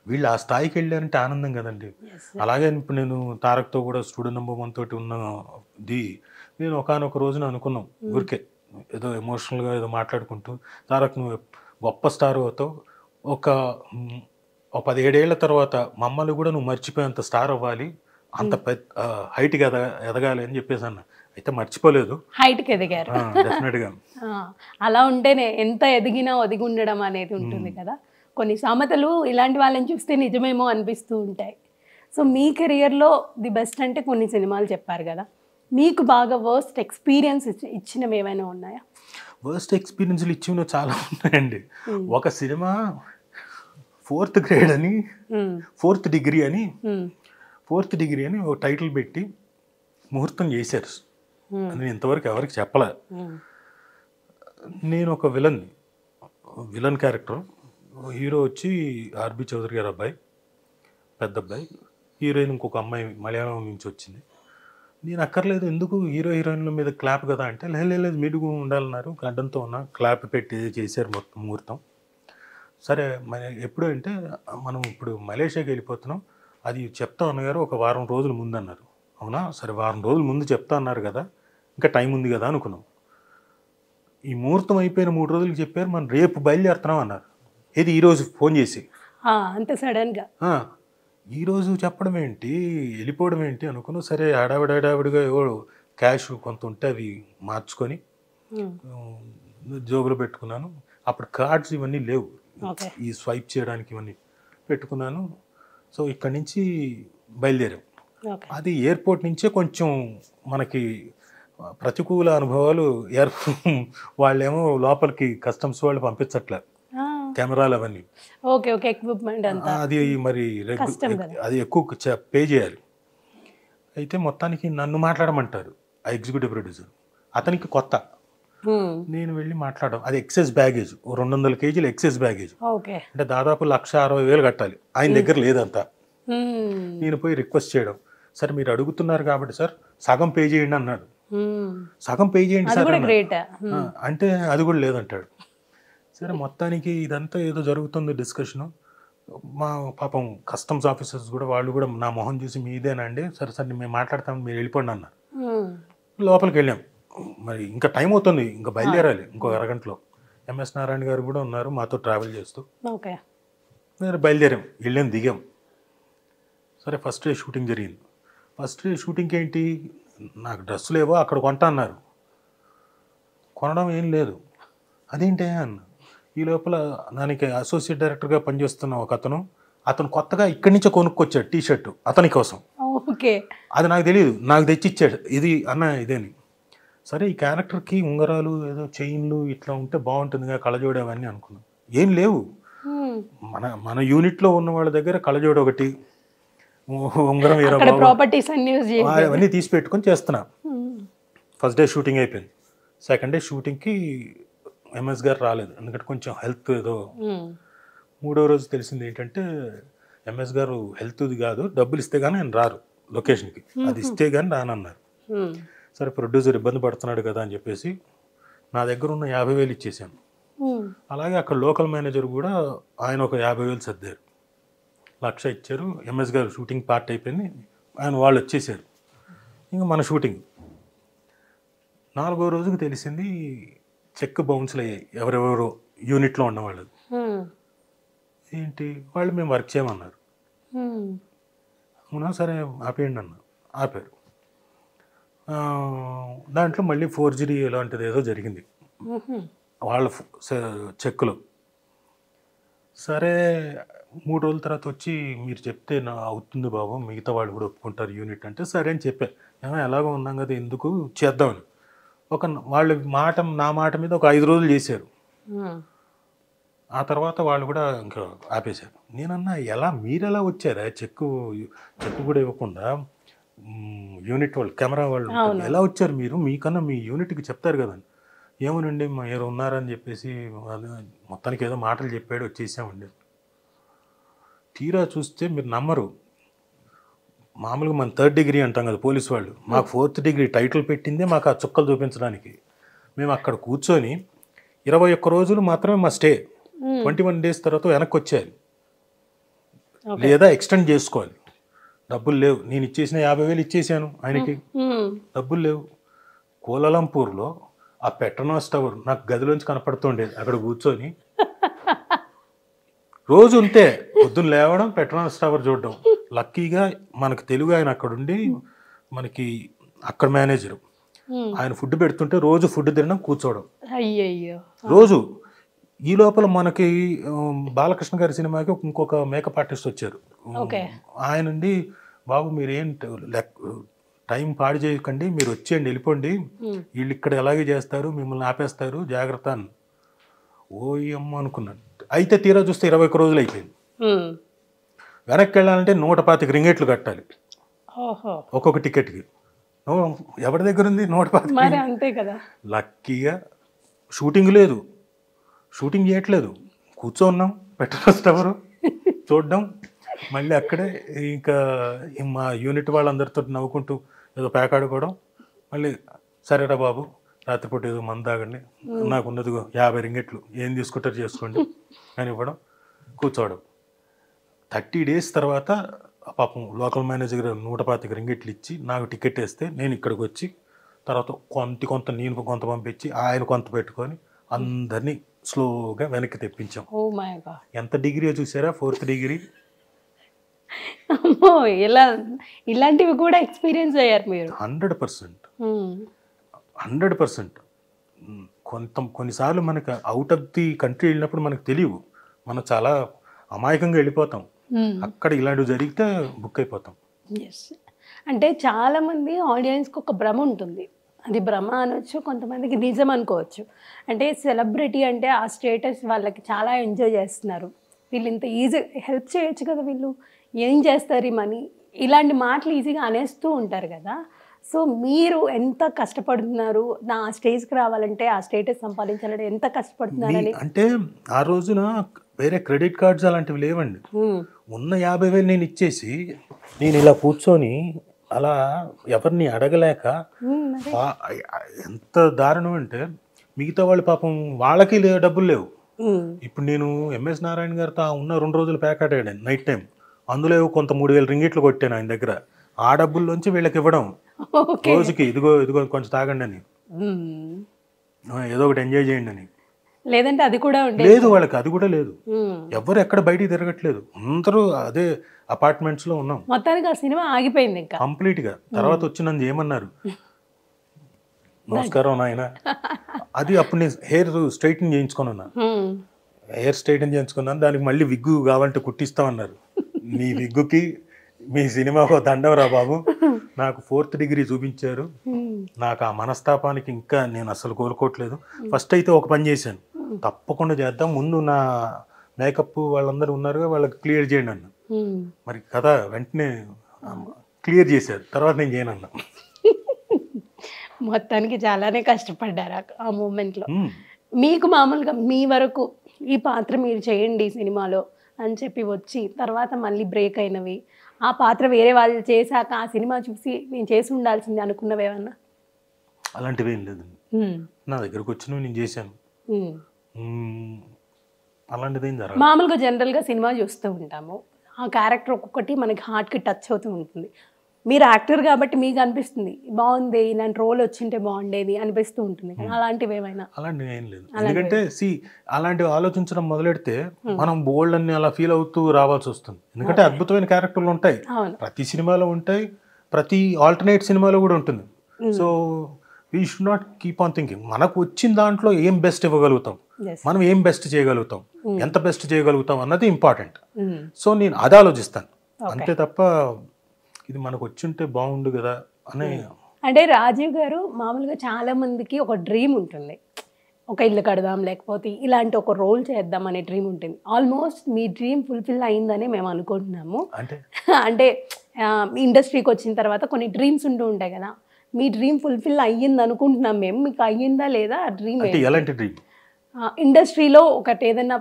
వీళ్ళు ఆ స్థాయికి వెళ్ళారంటే ఆనందం కదండి. అలాగే ఇప్పుడు నేను తారక్తో కూడా స్టూడెంట్ నెంబర్ 1 తోటి ఉన్నది, నేను ఒకనొక రోజున అనుకున్నాం ఊరికే ఏదో ఎమోషనల్గా ఏదో మాట్లాడుకుంటూ, తారక్ నువ్వు గొప్ప స్టార్ అవుతావు, ఒక 17 ఏళ్ల తర్వాత మమ్మల్ని కూడా నువ్వు మర్చిపోయేంత స్టార్ అవ్వాలి, అంత హైట్కి ఎదగాలి అని చెప్పేసి అన్న. అయితే మర్చిపోలేదు, హైట్కి ఎదిగారు డెఫినెట్గా. అలా ఉంటేనే ఎంత ఎదిగినా ఒదిగి ఉండడం అనేది ఉంటుంది కదా. కొన్ని సామెతలు ఇలాంటి వాళ్ళని చూస్తే నిజమేమో అనిపిస్తూ ఉంటాయి. సో మీ కెరియర్లో ది బెస్ట్ అంటే కొన్ని సినిమాలు చెప్పారు కదా, మీకు బాగా వర్స్ట్ ఎక్స్పీరియన్స్ ఇచ్చినవి ఏమైనా ఉన్నాయా? వర్స్ట్ ఎక్స్పీరియన్స్లు ఇచ్చినవి చాలా ఉన్నాయండి. ఒక సినిమా 4th grade అని, 4th degree అని, 4th degree అని ఒక టైటిల్ పెట్టి ముహూర్తం చేశారు. నేను ఇంతవరకు ఎవరికి చెప్పలే. నేను ఒక విలన్ క్యారెక్టర్, హీరో వచ్చి ఆర్బి చౌదరి గారు అబ్బాయి, పెద్ద అబ్బాయి, హీరోయిన్ ఇంకొక అమ్మాయి మలయాళం నుంచి వచ్చింది. నేను అక్కర్లేదు, ఎందుకు హీరోయిన్ల మీద క్లాప్ కదా అంటే, లేదు మీడుగు ఉండాలన్నారు, గడ్డంతో ఉన్న క్లాప్ పెట్టి చేశారు మొత్తం ముహూర్తం. సరే ఎప్పుడు అంటే, మనం ఇప్పుడు మలేషియాకి వెళ్ళిపోతున్నాం, అది చెప్తా అన్నగారు ఒక వారం రోజుల ముందు అన్నారు. అవునా, సరే వారం రోజుల ముందు చెప్తా అన్నారు కదా, ఇంకా టైం ఉంది కదా అనుకున్నాం. ఈ ముహూర్తం అయిపోయిన 3 రోజులకి చెప్పారు, మనం రేపు బయలుదేరుతున్నాం అన్నారు. ఇది ఈరోజు ఫోన్ చేసి అంత సడన్గా ఈరోజు చెప్పడం ఏంటి, వెళ్ళిపోవడం ఏంటి అనుకున్నాం. సరే హడావిడిగా క్యాష్ కొంత ఉంటే అవి మార్చుకొని జోబులో పెట్టుకున్నాను. అప్పుడు కార్డ్స్ ఇవన్నీ లేవు, ఈ స్వైప్ చేయడానికి ఇవన్నీ పెట్టుకున్నాను. సో ఇక్కడి నుంచి బయలుదేరాం. అది ఎయిర్పోర్ట్ నుంచే కొంచెం మనకి ప్రతికూల అనుభవాలు వాళ్ళేమో లోపలికి కస్టమ్స్ వాళ్ళు పంపించట్లే, కెమెరాలు అవన్నీ. అది మరి అది ఎక్కువ పే చేయాలి. అయితే మొత్తానికి నన్ను మాట్లాడమంటారు ఆ ఎగ్జిక్యూటివ్ ప్రొడ్యూసర్. అతనికి కొత్త, నేను వెళ్ళి మాట్లాడడం, అది ఎక్సెస్ బ్యాగేజ్, 200 కేజీలు ఎక్సెస్ బ్యాగేజ్, ఓకే. అంటే దాదాపు 1,60,000 కట్టాలి. ఆయన దగ్గర లేదంతా. నేను పోయి రిక్వెస్ట్ చేయడం, సార్ మీరు అడుగుతున్నారు కాబట్టి సార్ సగం పే చేయండి అన్నాడు. సగం పే చేయండి సార్ అంటే అది కూడా లేదంటాడు. సరే మొత్తానికి ఇదంతా ఏదో జరుగుతుంది డిస్కషను. మా పాపం కస్టమ్స్ ఆఫీసర్స్ కూడా వాళ్ళు కూడా నా మొహం చూసి మీదేనండి, సరే సరే మేము మాట్లాడతాం మీరు వెళ్ళిపోండి అన్నారు. లోపలికి వెళ్ళాం. మరి ఇంకా టైం అవుతుంది, ఇంకా బయలుదేరాలి ఇంకో అరగంటలో. ఎంఎస్ నారాయణ గారు కూడా ఉన్నారు మాతో ట్రావెల్ చేస్తూ. సరే బయలుదేరాం, వెళ్ళాం, దిగాం. సరే ఫస్ట్ డే షూటింగ్ జరిగింది. ఫస్ట్ డే షూటింగ్కి ఏంటి, నాకు డ్రెస్సులు ఏవో అక్కడ కొంటా అన్నారు. కొనడం ఏం లేదు. అదేంటి అన్న. ఈ లోపల దానికి అసోసియేట్ డైరెక్టర్గా పనిచేస్తున్న ఒక అతను కొత్తగా ఇక్కడి నుంచే కొనుక్కొచ్చాడు టీషర్ట్ అతని కోసం. ఓకే. అది నాకు తెలియదు, నాకు తెచ్చిచ్చాడు. ఇది అన్న ఇదేని. సరే ఈ క్యారెక్టర్కి ఉంగరాలు ఏదో చైన్లు ఇట్లా ఉంటే బాగుంటుందిగా, కళ్ళజోడు అవన్నీ అనుకున్నాం. ఏం లేవు. మన యూనిట్లో ఉన్న వాళ్ళ దగ్గర కళ్ళజోడు ఒకటి, ఉంగరం అవన్నీ తీసి పెట్టుకొని చేస్తున్నా. ఫస్ట్ డే షూటింగ్ అయిపోయింది. సెకండ్ డే షూటింగ్కి ఎంఎస్ గారు రాలేదు, ఎందుకంటే కొంచెం హెల్త్ ఏదో. మూడో రోజు తెలిసింది ఏంటంటే ఎంఎస్ గారు హెల్త్ది కాదు, డబ్బులు ఇస్తే కానీ ఆయన రారు లొకేషన్కి, అది ఇస్తే కానీ రానన్నారు. సరే ప్రొడ్యూసర్ ఇబ్బంది పడుతున్నాడు కదా అని చెప్పేసి నా దగ్గర ఉన్న 50,000 ఇచ్చేసాను. అలాగే అక్కడ లోకల్ మేనేజర్ కూడా ఆయన ఒక 50,000 సర్దారు, 1,00,000 ఇచ్చారు. ఎంఎస్ గారు షూటింగ్ పార్ట్ అయిపోయింది, ఆయన వాళ్ళు వచ్చేసారు. ఇంకా మన షూటింగ్ 4వ రోజుకి తెలిసింది చెక్ బౌన్స్లు అయ్యాయి ఎవరెవరో యూనిట్లో ఉన్నవాళ్ళు. ఏంటి వాళ్ళు మేము వర్క్ చేయమన్నారు. అవునా సరే ఆపేయండి అన్నారు, ఆపారు. దాంట్లో మళ్ళీ ఫోర్జరీ ఇలాంటిది ఏదో జరిగింది వాళ్ళ చెక్కులో. సరే 3 రోజుల తర్వాత వచ్చి మీరు చెప్తే నా అవుతుంది బాబు, మిగతా వాళ్ళు కూడా ఒప్పుకుంటారు యూనిట్ అంటే సరే అని చెప్పా. ఎలాగో ఉన్నాం కదా ఎందుకు చేద్దామని. వాళ్ళ నా మాట మీద ఒక 5 రోజులు చేశారు. ఆ తర్వాత వాళ్ళు కూడా ఇంకా ఆపేశారు. నేనన్నా మీరు ఎలా వచ్చారా చెక్కు కూడా ఇవ్వకుండా, యూనిట్ వాళ్ళు కెమెరా వాళ్ళు ఎలా వచ్చారు మీరు, మీకన్నా మీ యూనిట్కి చెప్తారు కదండి. ఏమోనండి మీరు ఉన్నారని చెప్పేసి మొత్తానికి ఏదో మాటలు చెప్పాడు, వచ్చేసామండి. తీరా చూస్తే మీరు నమ్మరు, మామూలుగా మన 3rd డిగ్రీ అంటాం కదా పోలీసు వాళ్ళు, మాకు 4th డిగ్రీ టైటిల్ పెట్టిందే మాకు ఆ చుక్కలు చూపించడానికి. మేము అక్కడ కూర్చొని 21 రోజులు మాత్రమే మా స్టే, 21 డేస్ తర్వాత వెనక్కి వచ్చేయాలి లేదా ఎక్స్టెండ్ చేసుకోవాలి. డబ్బులు లేవు, నేను ఇచ్చేసిన 50,000 ఇచ్చేసాను ఆయనకి, డబ్బులు లేవు. కోలాలంపూర్లో ఆ పెట్రోనాస్ టవర్ నాకు గదిలోంచి కనపడుతుండేది, అక్కడ కూర్చొని రోజు ఉంటే పొద్దున్న లేవడం పెట్రోనాస్ టవర్ చూడడం. లక్కీగా మనకు తెలుగు ఆయన అక్కడ ఉండి మనకి అక్కడ మేనేజరు, ఆయన ఫుడ్ పెడుతుంటే రోజు ఫుడ్ తినడం కూర్చోవడం రోజు. ఈ లోపల మనకి బాలకృష్ణ గారి సినిమాకి ఇంకొక మేకప్ ఆర్టిస్ట్ వచ్చారు. ఆయన నుండి బాబు మీరేం టైం పాడు చేయకండి, మీరు వచ్చేయండి వెళ్ళిపోండి, వీళ్ళు ఇక్కడ ఎలాగే చేస్తారు మిమ్మల్ని ఆపేస్తారు జాగ్రత్త అని. ఓయమ్మ అనుకున్నాను. అయితే తీరా చూస్తే 21 రోజులు అయిపోయింది. వెనక్కి వెళ్ళాలంటే 125 రింగేట్లు కట్టాలి ఒక్కొక్క టికెట్కి. ఎవరి దగ్గర ఉంది 125? లక్కీగా షూటింగ్ లేదు, షూటింగ్ చేయట్లేదు, కూర్చోన్నాం పెట్రోల్ టవర్ చూడడం. మళ్ళీ అక్కడే ఇంకా మా యూనిట్ వాళ్ళందరితో నవ్వుకుంటూ ఏదో పేకాడుకోవడం. మళ్ళీ సరేరా బాబు రాత్రిపూట ఏదో మందు తాగండి, నాకు ఉన్నది 50 రింగెట్లు, ఏం తీసుకుంటారు చేసుకోండి అని ఇవ్వడం, కూర్చోవడం. 30 డేస్ తర్వాత పాపం లోకల్ మేనేజర్ 125 రింగెట్లు ఇచ్చి నాకు టికెట్ వేస్తే నేను ఇక్కడికి వచ్చి తర్వాత కొంత నేను కొంత పంపించి ఆయన కొంత పెట్టుకొని అందరినీ స్లోగా వెనక్కి తెప్పించాం. ఎంత డిగ్రీ చూసారా, 4th డిగ్రీ. ఇలాంటివి కూడా ఎక్స్పీరియన్స్ అయ్యారు మీరు. 100%. కొన్నిసార్లు మనకు అవుట్ ఆఫ్ ది కంట్రీ వెళ్ళినప్పుడు మనకు తెలియవు, మనం చాలా అమాయకంగా వెళ్ళిపోతాం. అక్కడ ఇలాంటివి జరిగితే బుక్ అయిపోతాం. అంటే చాలామంది ఆడియన్స్కి ఒక భ్రమ ఉంటుంది, అది భ్రమ అనొచ్చు, కొంతమందికి నిజం అనుకోవచ్చు. అంటే సెలబ్రిటీ అంటే ఆ స్టేటస్ వాళ్ళకి చాలా ఎంజాయ్ చేస్తున్నారు, వీళ్ళు ఇంత ఈజీ హెల్ప్ చేయొచ్చు కదా, వీళ్ళు ఏం చేస్తారు ఈ మనీ, ఇలాంటి మాటలు ఈజీగా అనేస్తూ ఉంటారు కదా. సో మీరు ఎంత కష్టపడుతున్నారు నా స్టేజ్కి రావాలంటే, ఆ స్టేటస్ సంపాదించాలంటే ఎంత కష్టపడుతున్నారని? అంటే ఆ రోజున వేరే క్రెడిట్ కార్డ్స్ అలాంటివి లేవండి. ఉన్న 50,000 నేను ఇచ్చేసి నేను ఇలా కూర్చొని అలా ఎవరిని అడగలేక ఎంత దారుణం అంటే, మిగతా వాళ్ళు పాపం వాళ్ళకి డబ్బులు లేవు. ఇప్పుడు నేను ఎంఎస్ నారాయణ గారితో ఉన్న 2 రోజులు ప్యాకెట్ ఆడాను నైట్ టైం. అందులో కొంత 3,000 రింగిట్లు కొట్టాను ఆయన దగ్గర. ఆ డబ్బుల్లోంచి వీళ్ళకి ఇవ్వడం రోజుకి, ఇదిగో ఇదిగో కొంచెం తాగండి అని, ఏదో ఒకటి ఎంజాయ్ చేయండి అని. లేదంటే అది కూడా లేదు, వాళ్ళకి అది కూడా లేదు. ఎవరు ఎక్కడ బయటికి తిరగట్లేదు, అందరూ అదే అపార్ట్మెంట్స్ లో ఉన్నాం. మొత్తానికి ఆ సినిమా ఆగిపోయింది ఇంకా కంప్లీట్ గా. తర్వాత వచ్చి నన్ను ఏమన్నారు, నమస్కారం నాయన, అది అప్పుడు నేను హెయిర్ స్ట్రైట్నింగ్ చేయించుకున్నా. హెయిర్ స్ట్రైట్నింగ్ చేయించుకున్నాను, దానికి మళ్ళీ విగ్గు కావాలంటే కుట్టిస్తామన్నారు. మీ విగ్గుకి మీ సినిమాకు దండం రా బాబు, నాకు 4th డిగ్రీ చూపించారు. నాకు ఆ మనస్తాపానికి ఇంకా నేను అసలు కోలుకోవట్లేదు. ఫస్ట్ అయితే ఒక పని చేశాను, తప్పకుండా చేద్దాం, ముందు నా మేకప్ వాళ్ళందరూ ఉన్నారుగా, వాళ్ళకి క్లియర్ చేయండి అన్న. మరి కదా వెంటనే క్లియర్ చేశారు, తర్వాత నేను చేయను అన్నా. మొత్తానికి చాలానే కష్టపడ్డారు ఆ మూమెంట్లో. మీకు మామూలుగా మీ వరకు ఈ పాత్ర మీరు చేయండి సినిమాలో అని చెప్పి వచ్చి తర్వాత మళ్ళీ బ్రేక్ అయినవి, ఆ పాత్ర వేరే వాళ్ళు చేశాక ఆ సినిమా చూసి నేను చేసి ఉండాల్సింది అనుకున్నవి ఏమన్నా? అలాంటివి ఏం లేదండి, నా దగ్గరకు వచ్చినవి నేను చేశాను. అలాంటిది ఏం జరగదు. మామూలుగా జనరల్గా సినిమా చూస్తూ ఉంటాము, ఆ క్యారెక్టర్ ఒక్కొక్కటి మనకి హార్ట్కి టచ్ అవుతూ ఉంటుంది. మీరు యాక్టర్ కాబట్టి మీకు అనిపిస్తుంది బాగుంది, ఇలాంటి రోల్ వచ్చింటే బాగుండేది అనిపిస్తూ ఉంటుంది. అలాంటివి ఏమైనా? అలాంటివి ఏం లేదు, ఎందుకంటే అలాంటివి ఆలోచించడం మొదలెడితే మనం బోల్డ్ అన్ని అలా ఫీల్ అవుతూ రావాల్సి వస్తుంది. ఎందుకంటే అద్భుతమైన క్యారెక్టర్లు ఉంటాయి, ప్రతి సినిమాలో ఉంటాయి, ప్రతి ఆల్టర్నేట్ సినిమాలో కూడా ఉంటుంది. So we should not keep on thinking, మనకు వచ్చిన దాంట్లో ఏం బెస్ట్ ఇవ్వగలుగుతాం, మనం ఏం బెస్ట్ చేయగలుగుతాం, ఎంత బెస్ట్ చేయగలుగుతాం అన్నది ఇంపార్టెంట్. సో నేను అది ఆలోచిస్తాను అంతే తప్ప ఇది మనకు వచ్చుంటే బాగుండు కదా అని. అంటే రాజీవ్ గారు మామూలుగా చాలా మందికి ఒక డ్రీమ్ ఉంటుంది, ఒక ఇల్లు కడదాం లేకపోతే ఇలాంటి ఒక రోల్ చేద్దాం అనే డ్రీమ్ ఉంటుంది. ఆల్మోస్ట్ మీ డ్రీమ్ ఫుల్ఫిల్ అయిందని మేము అనుకుంటున్నాము. అంటే ఇండస్ట్రీకి వచ్చిన తర్వాత కొన్ని డ్రీమ్స్ ఉంటూ ఉంటాయి కదా, మీ డ్రీమ్ ఫుల్ఫిల్ అయ్యింది అనుకుంటున్నాం మేము. మీకు అయ్యిందా లేదా ఆ డ్రీమ్? ఎలాంటి డ్రీమ్? ఇండస్ట్రీలో ఒకటి ఏదైనా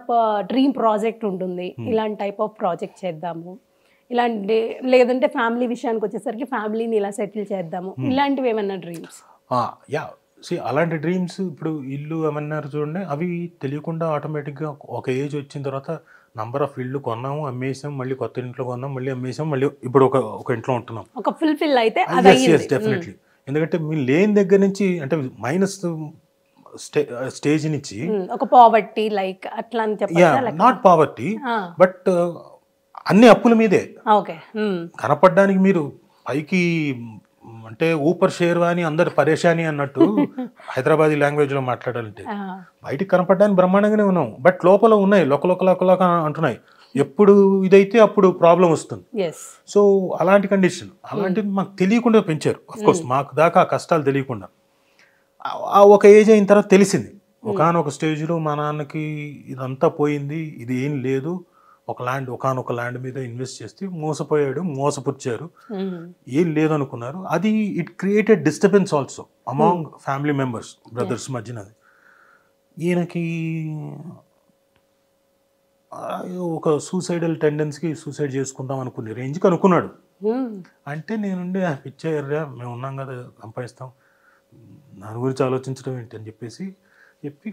డ్రీమ్ ప్రాజెక్ట్ ఉంటుంది, ఇలాంటి టైప్ ఆఫ్ ప్రాజెక్ట్ చేద్దాము, ఇలాంటి లేదంటే ఫ్యామిలీ విషయానికి వచ్చేసరికి ఫ్యామిలీని ఇలా సెటిల్ చేద్దాము, ఇలాంటివి ఏమన్నా డ్రీమ్స్? అలాంటి డ్రీమ్స్ ఇప్పుడు ఇల్లు ఏమన్నారు చూడండి, అవి తెలియకుండా ఆటోమేటిక్గా ఒక ఏజ్ వచ్చిన తర్వాత నంబర్ ఆఫ్ ఇల్లు కొన్నాము, అమ్మేసాం, మళ్ళీ కొత్త ఇంట్లో కొన్నాం, మళ్ళీ అమ్మేసాం, మళ్ళీ ఇప్పుడు ఒక ఇంట్లో ఉంటున్నాం. ఒక ఫుల్ఫిల్ అయితే డెఫినెట్లీ. ఎందుకంటే మీరు లేని దగ్గర నుంచి అంటే మైనస్ స్టేజ్ నుంచి ఒక పావర్టీ లైక్ అట్లా అని చెప్పాలి. నాట్ పావర్టీ బట్ అన్ని అప్పుల మీదే. కనపడడానికి మీరు పైకి అంటే ఊపర్ షేర్వాని అందరు పరేషాని అన్నట్టు హైదరాబాదీ లాంగ్వేజ్ లో మాట్లాడాలంటే బయటికి కనపడడానికి బ్రహ్మాండంగానే ఉన్నాం, బట్ లోపల ఉన్నాయి లోకలోక అంటున్నాయి. ఎప్పుడు ఇదైతే అప్పుడు ప్రాబ్లం వస్తుంది. సో అలాంటి కండిషన్, అలాంటిది మాకు తెలియకుండా పెంచారు. అఫ్కోర్స్ మాకు దాకా ఆ కష్టాలు తెలియకుండా. ఒక ఏజ్ అయిన తర్వాత తెలిసింది, ఒకనొక స్టేజ్లో మా నాన్నకి ఇదంతా పోయింది, ఇది ఏం లేదు, ఒకనొక ల్యాండ్ మీద ఇన్వెస్ట్ చేస్తే మోసపోయాడు, మోసపుచ్చారు, ఏం లేదనుకున్నారు. అది it created disturbance also among family members, brothers మధ్యన. ఈయనకి ఒక సూసైడల్ టెండెన్సీకి సూసైడ్ చేసుకుందాం అనుకునే రేంజ్కి అనుకున్నాడు. అంటే నేనుండి పిచ్చారా, మేము ఉన్నాం కదా సంపాదిస్తాం, దాని గురించి ఆలోచించడం ఏంటి అని చెప్పి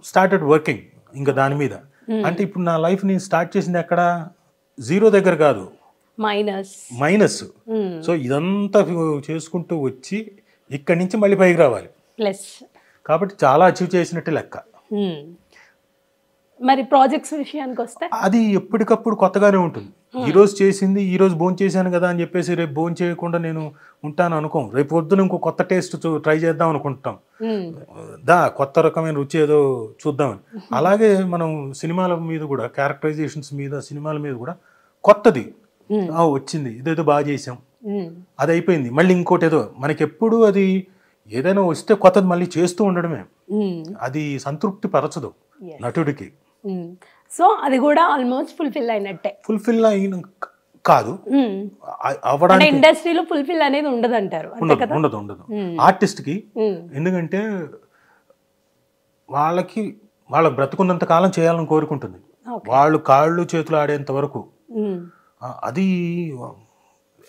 స్టార్టెడ్ వర్కింగ్ ఇంకా దాని మీద. అంటే ఇప్పుడు నా లైఫ్ నేను స్టార్ట్ చేసింది ఎక్కడ, 0 దగ్గర కాదు, మైనస్. సో ఇదంతా చేసుకుంటూ వచ్చి ఇక్కడి నుంచి మళ్ళీ పైకి రావాలి, కాబట్టి చాలా అచీవ్ చేసినట్టే లెక్క. మరి ప్రాజెక్ట్స్ విషయానికి వస్తే అది ఎప్పటికప్పుడు కొత్తగానే ఉంటుంది. ఈరోజు చేసింది ఈరోజు భోజనం చేశాను కదా అని చెప్పేసి రేపు భోజనం చేయకుండా నేను ఉంటాను అనుకోం. రేపు పొద్దున ఇంకో కొత్త టేస్ట్ ట్రై చేద్దాం అనుకుంటాం, కొత్త రకమైన రుచి ఏదో చూద్దామని. అలాగే మనం సినిమాల మీద కూడా, క్యారెక్టరైజేషన్స్ మీద, సినిమాల మీద కూడా కొత్తది వచ్చింది, ఇదేదో బాగా చేసాం, అది అయిపోయింది, మళ్ళీ ఇంకోటి ఏదో. మనకి ఎప్పుడు అది ఏదైనా వస్తే కొత్తది మళ్ళీ చేస్తూ ఉండడమే, అది సంతృప్తి పరచదు నటుడికి. సో అది కూడా ఆల్మోస్ట్ ఫుల్ఫిల్ అయినట్టే. ఫుల్ఫిల్ అయిన కాదు అంటే అవ్వడానికి ఇండస్ట్రీలో ఫుల్ఫిల్ అనేది ఉండదు అంటారు, అంతే ఉండదు కదా? ఉండదు ఉండదు ఆర్టిస్ట్కి. ఉమ్, ఎందుకంటే వాళ్ళ బ్రతుకున్నంత కాలం చేయాలని కోరుకుంటుంది, Okay. వాళ్ళు కాళ్ళు చేతులు ఆడేంత వరకు. ఉమ్, అది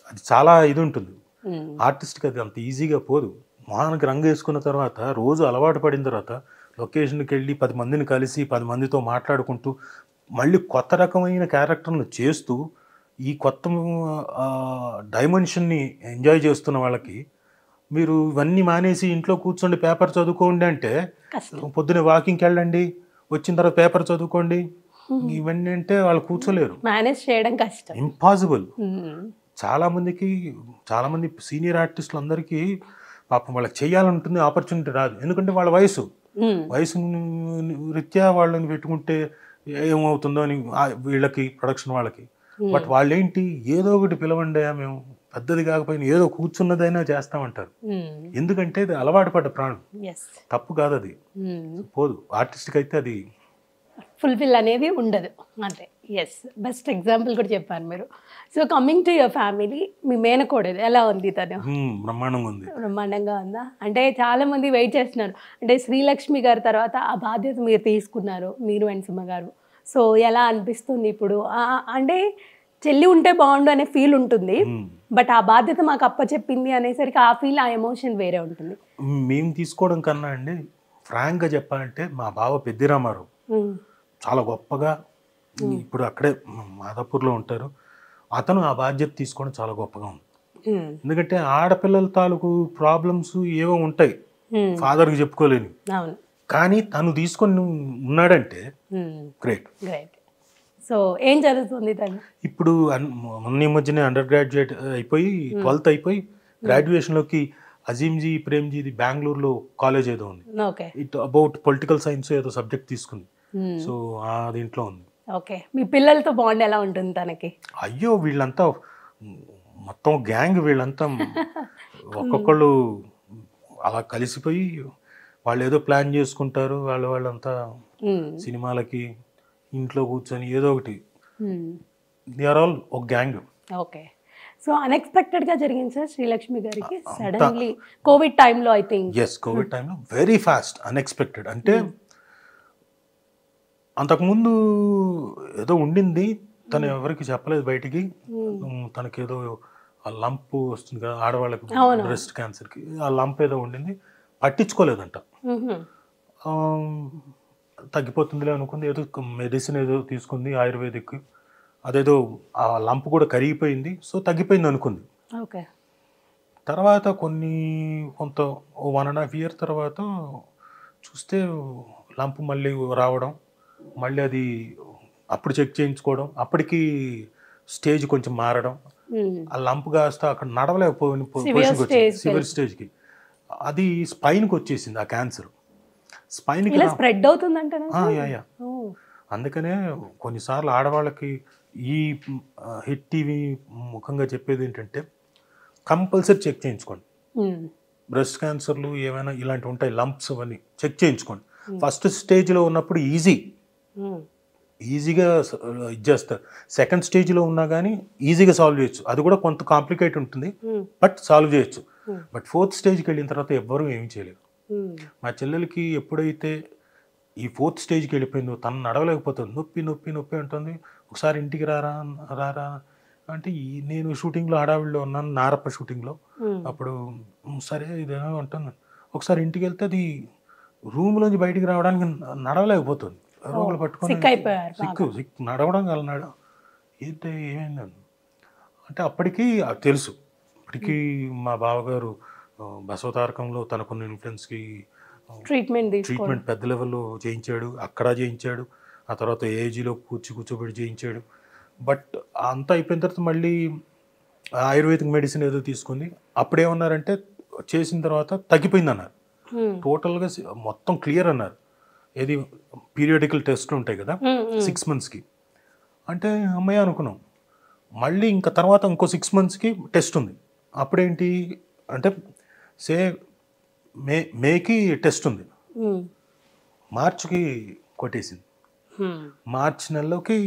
అది చాలా ఇది ఉంటుంది. ఉమ్, ఆర్టిస్ట్కి అది అంత ఈజీగా పోదు. మొహానికి రంగు వేసుకున్న తర్వాత, రోజు అలవాటు పడిన తర్వాత, లొకేషన్కి వెళ్ళి 10 మందిని కలిసి 10 మందితో మాట్లాడుకుంటూ మళ్ళీ కొత్త రకమైన క్యారెక్టర్ను చేస్తూ ఈ కొత్త డైమెన్షన్ని ఎంజాయ్ చేస్తున్న వాళ్ళకి మీరు ఇవన్నీ మానేసి ఇంట్లో కూర్చోండి పేపర్ చదువుకోండి అంటే, కష్టం. పొద్దున్నే వాకింగ్కి వెళ్ళండి, వచ్చిన తర్వాత పేపర్ చదువుకోండి, ఇవన్నీ అంటే వాళ్ళు కూర్చోలేరు. మేనేజ్ చేయడం కష్టం. ఇంపాసిబుల్. ఉమ్, చాలామంది సీనియర్ ఆర్టిస్టులు అందరికీ పాపం వాళ్ళకి చేయాలంటుంది, ఆపర్చునిటీ రాదు. ఎందుకంటే వాళ్ళ వయసు రీత్యా వాళ్ళని పెట్టుకుంటే ఏమవుతుందో అని వీళ్ళకి ప్రొడక్షన్ వాళ్ళకి. బట్ వాళ్ళేంటి, ఏదో ఒకటి పిలవండి, మేము పెద్దది కాకపోయినా ఏదో కూర్చున్నదైనా చేస్తామంటారు. ఎందుకంటే అది అలవాటు పడ్డ ప్రాణం. తప్పు కాదు, అది పోదు. ఆర్టిస్ట్కి అయితే అది ఫుల్ఫిల్ అనేది ఉండదు అంతే. ఎస్, బెస్ట్ ఎగ్జాంపుల్ కూడా చెప్పారు మీరు. So coming to your family, మీ మేనకోడలు ఎలా ఉంది? తను బ్రహ్మాండంగా ఉంది. బ్రహ్మాండంగా ఉందా? అంటే చాలా మంది వెయిట్ చేస్తున్నారు, అంటే శ్రీలక్ష్మి గారి తర్వాత ఆ బాధ్యత మీరు తీసుకున్నారు, మీరు అండ్ సుమ గారు. సో ఎలా అనిపిస్తుంది ఇప్పుడు? అంటే చెల్లి ఉంటే బాగుండు అనే ఫీల్ ఉంటుంది, బట్ ఆ బాధ్యత మాకు అప్పచెప్పింది అనేసరికి ఆ ఫీల్, ఆ ఎమోషన్ వేరే ఉంటుంది. మేము తీసుకోవడం కన్నా అండి, ఫ్రాంక్గా చెప్పాలంటే మా బావ పెద్దిరామారావు చాలా గొప్పగా, ఇప్పుడు అక్కడే మాదాపూర్లో ఉంటారు, అతను ఆ బాధ్యత తీసుకోవడం చాలా గొప్పగా ఉంది. ఎందుకంటే ఆడపిల్లల తాలూకు ప్రాబ్లమ్స్ ఏవో ఉంటాయి, ఫాదర్కి చెప్పుకోలేని, కానీ తను తీసుకొని ఉన్నాడంటే గ్రేట్. సో ఏం జరుగుతుంది తను ఇప్పుడు? మొన్న మధ్యనే అండర్ గ్రాడ్యుయేట్ అయిపోయి 12th అయిపోయి గ్రాడ్యుయేషన్లోకి అజీంజీ ప్రేమ్జీది బెంగళూరులో కాలేజ్ ఏదో ఉంది, ఇట్ అబౌట్ పొలిటికల్ సైన్స్ ఏదో సబ్జెక్ట్ తీసుకుంది. సో ఆ దీంట్లో ఉంది. ఓకే, మీ పిల్లలతో బాండ్ ఎలా ఉంటుంది తనకి? అయ్యో, వీళ్ళంతా మొత్తం గ్యాంగ్, వీళ్ళంతా ఒక్కొక్కళ్ళు అలా కలిసిపోయి వాళ్ళు ఏదో ప్లాన్ చేసుకుంటారు. వాళ్ళంతా సినిమాలకి, ఇంట్లో కూర్చొని ఏదో ఒకటి, దే ఆర్ ఆల్ ఒక గ్యాంగ్. ఓకే, సో అన్ఎక్స్పెక్టెడ్ గా జరిగింది సార్ శ్రీలక్ష్మి గారికి సడన్లీ కోవిడ్ టైంలో. ఐ థింక్ ఎస్, కోవిడ్ టైంలో వెరీ ఫాస్ట్, అన్ఎక్స్పెక్టెడ్. అంటే అంతకుముందు ఏదో ఉండింది, తను ఎవరికి చెప్పలేదు బయటికి. తనకేదో ఆ లంప్ వస్తుంది కదా ఆడవాళ్ళకి, బ్రెస్ట్ క్యాన్సర్కి, ఆ లంప్ ఏదో ఉండింది, పట్టించుకోలేదంట. తగ్గిపోతుందిలే అనుకుంది, ఏదో మెడిసిన్ ఏదో తీసుకుంది ఆయుర్వేదిక్, అదేదో ఆ లంప్ కూడా కరిగిపోయింది, సో తగ్గిపోయింది అనుకుంది. తర్వాత కొంత 1.5 year తర్వాత చూస్తే లంప్ మళ్ళీ రావడం, మళ్ళీ అది అప్పుడు చెక్ చేయించుకోవడం, అప్పటికి స్టేజ్ కొంచెం మారడం, ఆ లంప్ కాస్త అక్కడ నడవలేకపోయిన పొజిషన్కి వచ్చింది, సివియర్ స్టేజ్కి. అది స్పైన్కి వచ్చేసింది ఆ క్యాన్సర్. స్పైన్కి స్ప్రెడ్ అవుతుందంట. అందుకనే కొన్నిసార్లు ఆడవాళ్ళకి ఈ హిట్ టీవీ ముఖంగా చెప్పేది ఏంటంటే, కంపల్సరీ చెక్ చేయించుకోండి. బ్రెస్ట్ క్యాన్సర్లు ఏమైనా ఇలాంటివి ఉంటాయి, లంప్స్ అవన్నీ చెక్ చేయించుకోండి. ఫస్ట్ స్టేజ్లో ఉన్నప్పుడు ఈజీగా ఇచ్చేస్తారు. సెకండ్ స్టేజ్లో ఉన్నా కానీ ఈజీగా సాల్వ్ చేయొచ్చు, అది కూడా కొంత కాంప్లికేట్ ఉంటుంది, బట్ సాల్వ్ చేయొచ్చు. బట్ 4th స్టేజ్కి వెళ్ళిన తర్వాత ఎవ్వరూ ఏమీ చేయలేరు. మా చెల్లెలకి ఎప్పుడైతే ఈ 4th స్టేజ్కి వెళ్ళిపోయిందో, తను నడవలేకపోతుంది, నొప్పి నొప్పి నొప్పి అంటుంది. ఒకసారి ఇంటికి రారా అంటే, నేను షూటింగ్లో హడావిడిలో ఉన్నాను, నారప్ప షూటింగ్లో, అప్పుడు సరే ఇదేమో అంటుంది. ఒకసారి ఇంటికి వెళ్తే అది రూమ్లోంచి బయటికి రావడానికి నడవలేకపోతుంది, రూమ్లో పట్టుకొని నడవడం కలనాడు. ఏంటి ఏమైందని అంటే అప్పటికి తెలుసు. అప్పటికి మా బావగారు బసవతారకంలో తనకున్న ఇన్ఫ్లుయెన్స్కి ట్రీట్మెంట్ పెద్ద లెవెల్లో చేయించాడు, అక్కడ చేయించాడు. ఆ తర్వాత ఏజీలో కూర్చోబెట్టి చేయించాడు. బట్ అంతా అయిపోయిన తర్వాత మళ్ళీ ఆయుర్వేదిక్ మెడిసిన్ ఏదో తీసుకుంది. అప్పుడేమన్నారంటే, చేసిన తర్వాత తగ్గిపోయింది అన్నారు, టోటల్గా మొత్తం క్లియర్ అన్నారు. ఏది పీరియాడికల్ టెస్ట్ ఉంటాయి కదా 6 monthsకి. అంటే అమ్మాయి అనుకున్నాం. మళ్ళీ ఇంకా తర్వాత ఇంకో 6 monthsకి టెస్ట్ ఉంది. అప్పుడేంటి అంటే, మేకి టెస్ట్ ఉంది, మార్చికి కొట్టేసింది. మార్చి నెలలోకి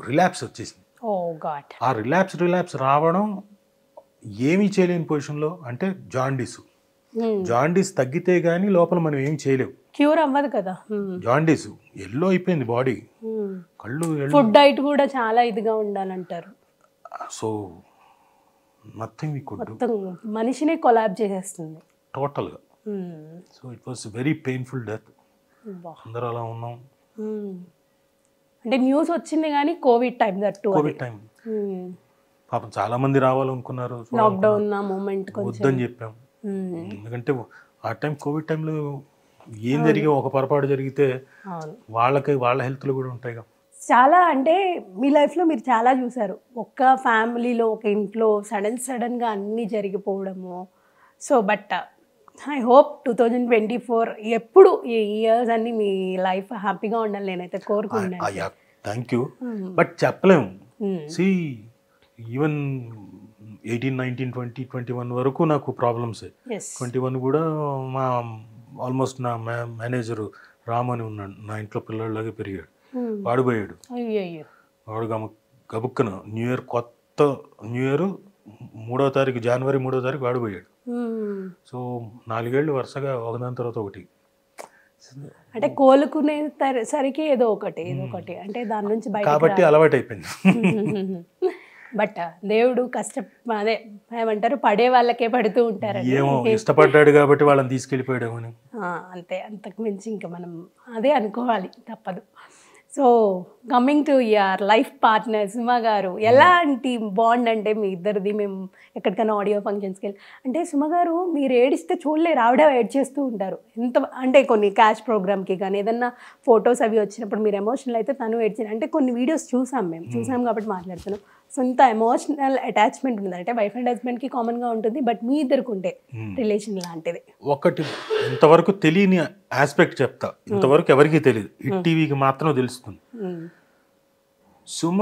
రిలాప్స్ వచ్చేసింది. ఓ గాడ్. ఆ రిలాప్స్ రావడం ఏమీ చేయలేని పొజిషన్లో, అంటే జాండీస్ తగ్గితే కానీ లోపల మనం ఏమి చేయలేవు. క్యూర్ అవ్వదు కదా. జాండీస్ ఎల్లో అయిపోయింది బాడీ, కళ్ళు ఫుడ్ డైట్ కూడా చాలా ఇదిగా ఉండాలంటారు. So nothing we could do, మొత్తం మనిషినే కొలాబ్ చేసేస్తుంది టోటల్గా. So it was very painful death. అందరూ అలా ఉన్నాం. అంటే న్యూస్ వచ్చింది కానీ Covid time that. Covid time పాపం చాలా మంది రావాలనుకున్నారు, లాక్డౌన్ నా మూమెంట్ వద్దని చెప్పాం. ఎందుకంటే ఆ టైం కోవిడ్ టైంలో ఏం జరిగే ఒక పొరపాటు జరిగితే వాళ్ళ హెల్త్లు కూడా ఉంటాయి కదా. చాలా అంటే మీ లైఫ్లో మీరు చాలా చూసారు. ఒక్క ఫ్యామిలీలో ఒక ఇంట్లో సడన్గా అన్నీ జరిగిపోవడము. సో బట్ ఐ హోప్ 2024 ఎప్పుడు ఈ ఇయర్స్ అన్ని మీ లైఫ్ హ్యాపీగా ఉండాలి నేనైతే కోరుకుంటున్నాను. Thank you. బట్ చెప్పలేము. సి ఈవెన్ 18, 19, 20, 21 వరకు నాకు ప్రాబ్లమ్స్. 21 కూడా మా ఆల్మోస్ట్ నా మేనేజరు రాము అని ఉన్నాడు, నా ఇంట్లో పిల్లలాగే పెరిగాడు. వాడు పోయాడు. వాడు గబుక్కున న్యూ ఇయర్ 3వ తారీఖు, జనవరి 3వ తారీఖు వాడు పోయాడు. సో 4 ఏళ్ళు వరుసగా ఒకదాని తర్వాత ఒకటి. అంటే కోలుకునే సరికి ఏదో ఒకటి అంటే దాని నుంచి బయట కాబట్టి అలవాటు అయిపోయింది. బట్ దేవుడు అదే ఏమంటారు, పడే వాళ్ళకే పడుతూ ఉంటారు. ఏమో ఇష్టపడ్డాడు కాబట్టి వాళ్ళని తీసుకెళ్ళిపోయాడేమని. అంతే, అంతకు మించి ఇంకా మనం అదే అనుకోవాలి, తప్పదు. So coming to your life partner Suma గారు, ఎలాంటి బాండ్ అంటే మీ ఇద్దరిది? మేము ఎక్కడికైనా ఆడియో ఫంక్షన్స్కి వెళ్ళి అంటే సుమ గారు మీరు ఏడిస్తే చూడలేరు, ఆవిడ ఏడ్ చేస్తూ ఉంటారు. ఎంత అంటే కొన్ని క్యాష్ ప్రోగ్రామ్కి కానీ ఏదన్నా ఫొటోస్ అవి వచ్చినప్పుడు మీరు ఎమోషనల్ అయితే తను ఏడ్చింది. అంటే కొన్ని వీడియోస్ చూసాం కాబట్టి మాట్లాడుతున్నాం. సో ఇంత ఎమోషనల్ అటాచ్మెంట్ ఉంది అంటే వైఫ్ అండ్ హస్బెండ్కి కామన్గా ఉంటుంది, బట్ మీ ఇద్దరికి ఉంటే రిలేషన్ లాంటిది. ఒకటి ఇంతవరకు తెలియని ఆస్పెక్ట్ చెప్తా, ఇంతవరకు ఎవరికి తెలియదు, హిట్ టీవీకి మాత్రం తెలుస్తుంది. సుమ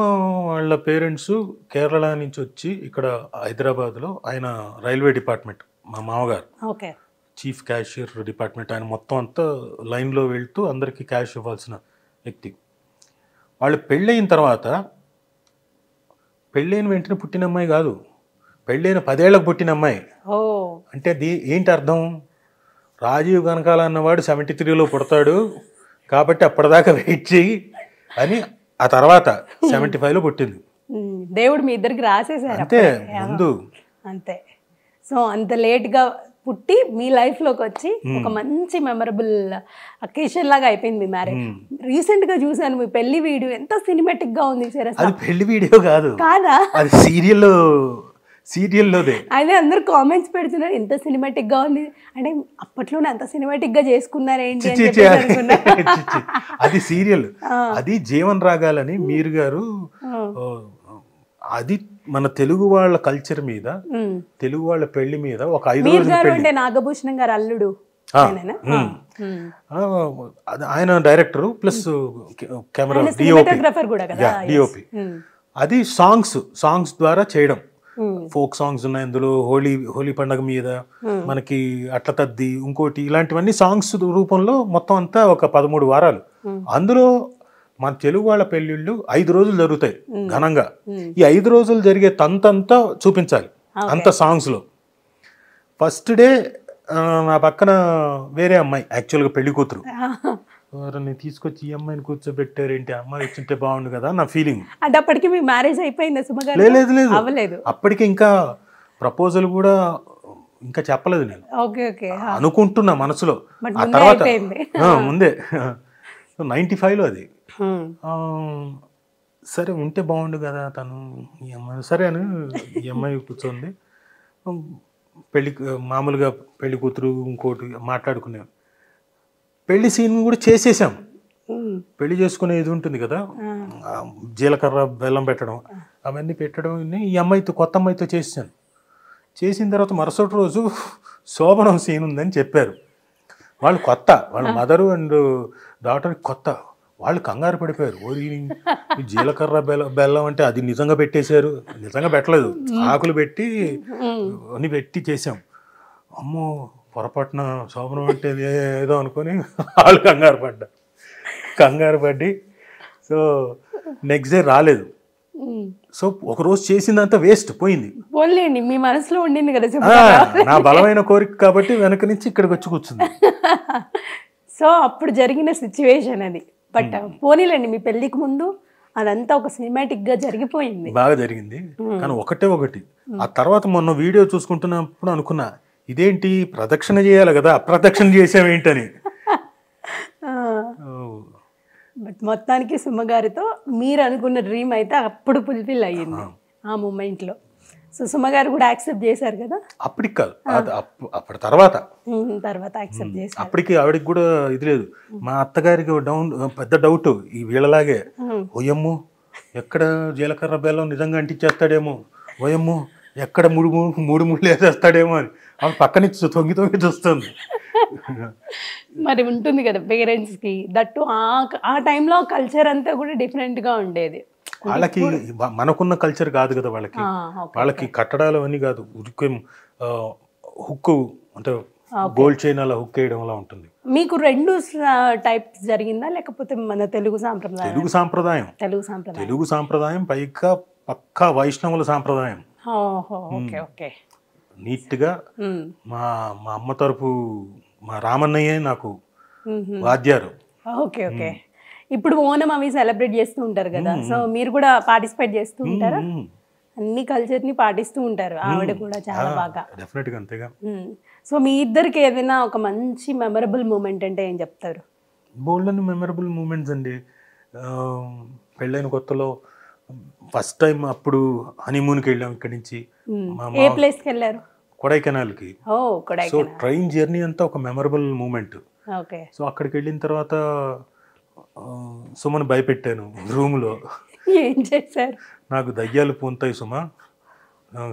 వాళ్ళ పేరెంట్స్ కేరళ నుంచి వచ్చి ఇక్కడ హైదరాబాద్లో, ఆయన రైల్వే డిపార్ట్మెంట్, మా మామగారు చీఫ్ క్యాషియర్ డిపార్ట్మెంట్, ఆయన మొత్తం అంతా లైన్లో వెళ్తూ అందరికీ క్యాష్ ఇవ్వాల్సిన వ్యక్తి. వాళ్ళు పెళ్ళయిన తర్వాత, పెళ్ళైన వెంటనే పుట్టిన అమ్మాయి కాదు, పెళ్ళైన 10 ఏళ్ళకు పుట్టిన అమ్మాయి. అంటే ఏంటి అర్థం? రాజీవ్ కనకాల అన్నవాడు 73లో పుడతాడు కాబట్టి అప్పటిదాకా వెయిట్ చేయి అని, ఆ తర్వాత 75లో పుట్టింది. దేవుడు మీ ఇద్దరికి రాసేసారు అంతే ముందు. అంతే. సో అంత లేట్గా పుట్టి మీ లైఫ్లోకి వచ్చి ఒక మంచి మెమరబుల్ అకేషన్ లాగా అయిపోయింది మీ మ్యారేజ్. రీసెంట్ గా చూసాను మీ పెళ్లి వీడియో, ఎంత సినిమాటిక్ గా ఉంది. అది పెళ్లి వీడియో కాదు, కాదా? అది సీరియల్లోదే. అదే అందరు కామెంట్స్ పెడుతున్నారు, ఎంత సినిమాటిక్ గా ఉంది అంటే, అప్పట్లోనే అంత సినిమాటిక్ గా చేసుకున్నారేంటి అని చెప్పి. అది సీరియల్, అది జీవన్ రాగాలని మీరు గారు, అది మన తెలుగు వాళ్ళ కల్చర్ మీద, తెలుగు వాళ్ళ పెళ్లి మీద ఒక 5 రోజులు. అంటే నాగభూషణం గారు అల్లుడు ఆయన డైరెక్టర్ ప్లస్ కెమెరా డిఓపి. అది సాంగ్స్ ద్వారా చేయడం. ఫోక్ సాంగ్స్ ఉన్నాయి అందులో, హోలీ పండగ మీద మనకి అట్ల తద్ది, ఇంకోటి ఇలాంటివన్నీ సాంగ్స్ రూపంలో మొత్తం అంతా ఒక 13 వారాలు. అందులో మన తెలుగు వాళ్ళ పెళ్ళిళ్ళు 5 రోజులు జరుగుతాయి ఘనంగా. ఈ 5 రోజులు జరిగే తంతంతా చూపించాలి అంత సాంగ్స్ లో. ఫస్ట్ డే నా పక్కన వేరే అమ్మాయి, యాక్చువల్గా పెళ్లి కూతురు, ఎవరిని తీసుకొచ్చి ఈ అమ్మాయిని కూర్చోబెట్టారు, ఏంటి అమ్మాయి వచ్చింటే బాగుండు కదా నా ఫీలింగ్. అంటే అప్పటికి మీ మ్యారేజ్ అయిపోయింది? లేదు, అప్పటికి ఇంకా ప్రపోజల్ కూడా ఇంకా చెప్పలేదు నేను, అనుకుంటున్నా మనసులో. ఆ తర్వాత ముందే 95లో అది. సరే ఉంటే బాగుండు కదా తను, ఈ అమ్మాయి సరే అని ఈ అమ్మాయి కూర్చోండి. మామూలుగా పెళ్లి కూతురు ఇంకోటి మాట్లాడుకునే పెళ్లి సీన్ కూడా చేసేసాం. పెళ్లి చేసుకునే ఇది ఉంటుంది కదా, జీలకర్ర బెల్లం పెట్టడం అవన్నీ పెట్టడం, ఈ అమ్మాయితో కొత్త అమ్మాయితో చేసాను. చేసిన తర్వాత మరుసటి రోజు శోభనం సీన్ ఉందని చెప్పారు. వాళ్ళు కొత్త, వాళ్ళ మదరు అండ్ డాటర్ కొత్త, వాళ్ళు కంగారు పడిపోయారు. ఓరి జీలకర్ర బెల్లం అంటే అది నిజంగా పెట్టేశారు, నిజంగా పెట్టలేదు, ఆకులు పెట్టి అన్ని పెట్టి చేసాం. అమ్మో పొరపాటున శోభనం అంటే ఏదో అనుకొని వాళ్ళు కంగారు పడ్డి సో నెక్స్ట్ డే రాలేదు. సో ఒకరోజు చేసిందంతా వేస్ట్ పోయింది. పోన్లేండి, మీ మనసులో ఉండింది కదా నా బలమైన కోరిక కాబట్టి వెనక నుంచి ఇక్కడికి వచ్చి కూర్చుంది. సో అప్పుడు జరిగిన సిచ్యువేషన్ అది. బట్ పోనీలేండి, మీ పెళ్లికి ముందు అదంతా ఒక సినిమాటిక్ గా జరిగిపోయింది, బాగా జరిగింది. కానీ ఒకటి ఆ తర్వాత మొన్న వీడియో చూసుకుంటున్నప్పుడు అనుకున్నా, ఇదేంటి ప్రదక్షిణ చేయాలి కదా, అప్రదక్షిణ చేసామేంటని. బట్ మొత్తానికి సుమ గారితో మీరు అనుకున్న డ్రీమ్ అయితే అప్పుడు ఫుల్ఫిల్ అయ్యింది ఆ మూమెంట్లో. సో సుమ గారు కూడా యాక్సెప్ట్ చేశారు కదా? అప్పటికి కాదు, అప్పటి తర్వాత యాక్సెప్ట్ చేశారు. అప్పటికి ఆవిడకి కూడా ఇది లేదు. మా అత్తగారికి పెద్ద డౌట్, ఈ వీళ్ళలాగే, ఓయమ్ము ఎక్కడ జీలకర్ర బెల్లం నిజంగా అంటించేస్తాడేమో, ఓయమ్ము ఎక్కడ మూడు ముళ్ళు వేసేస్తాడేమో అని ఆవిడ పక్క నుంచి తొంగి చూస్తుంది. మరి ఉంటుంది కదా పేరెంట్స్కి, దట్టు ఆ టైంలో కల్చర్ అంతా కూడా డిఫరెంట్గా ఉండేది. వాళ్ళకి మనకున్న కల్చర్ కాదు కదా వాళ్ళకి. వాళ్ళకి కట్టడాలు అవన్నీ కాదు, ఉరికే హుక్ అంటే గోల్డ్ చైన్ అలా హుక్ వేయడం అలా ఉంటుంది. మీకు రెండు టైప్స్ జరిగిందా, లేకపోతే మన తెలుగు సాంప్రదాయం? తెలుగు సాంప్రదాయం పైగా పక్కా వైష్ణవుల సాంప్రదాయం. నీట్గా మా అమ్మ తరపు మా రామన్నయ్యే నాకు వాద్యారు. ఓకే. ఇప్పుడు ఓనం అవి సెలబ్రేట్ చేస్తూ ఉంటారు కదా, సో మీరు కూడా పార్టిసిపేట్ చేస్తూ ఉంటారా? అన్ని కల్చర్ ని పాటిస్తూ ఉంటారు, ఆవిడ కూడా చాలా బాగా. డెఫినెట్ గా అంతేగా. సో మీ ఇద్దరికి ఏదైనా ఒక మంచి మెమరబుల్ మూమెంట్ అంటే ఏం చెప్తారు? బోల్డ్ మెమరబుల్ మూమెంట్స్ అండి. పెళ్ళైన కొత్తలో ఫస్ట్ టైం అప్పుడు హనీమూన్కి వెళ్ళాం ఇక్కడి నుంచి. ఏ ప్లేస్కి వెళ్ళారు? కొడైకెనాల్కి. సో ట్రైన్ జర్నీ అంతా ఒక మెమరబుల్ మూమెంట్. సో అక్కడికి వెళ్ళిన తర్వాత సుమను భయపెట్టాను రూమ్లో. ఏం చేశారు? నాకు దయ్యాలు పూంతాయి సుమ,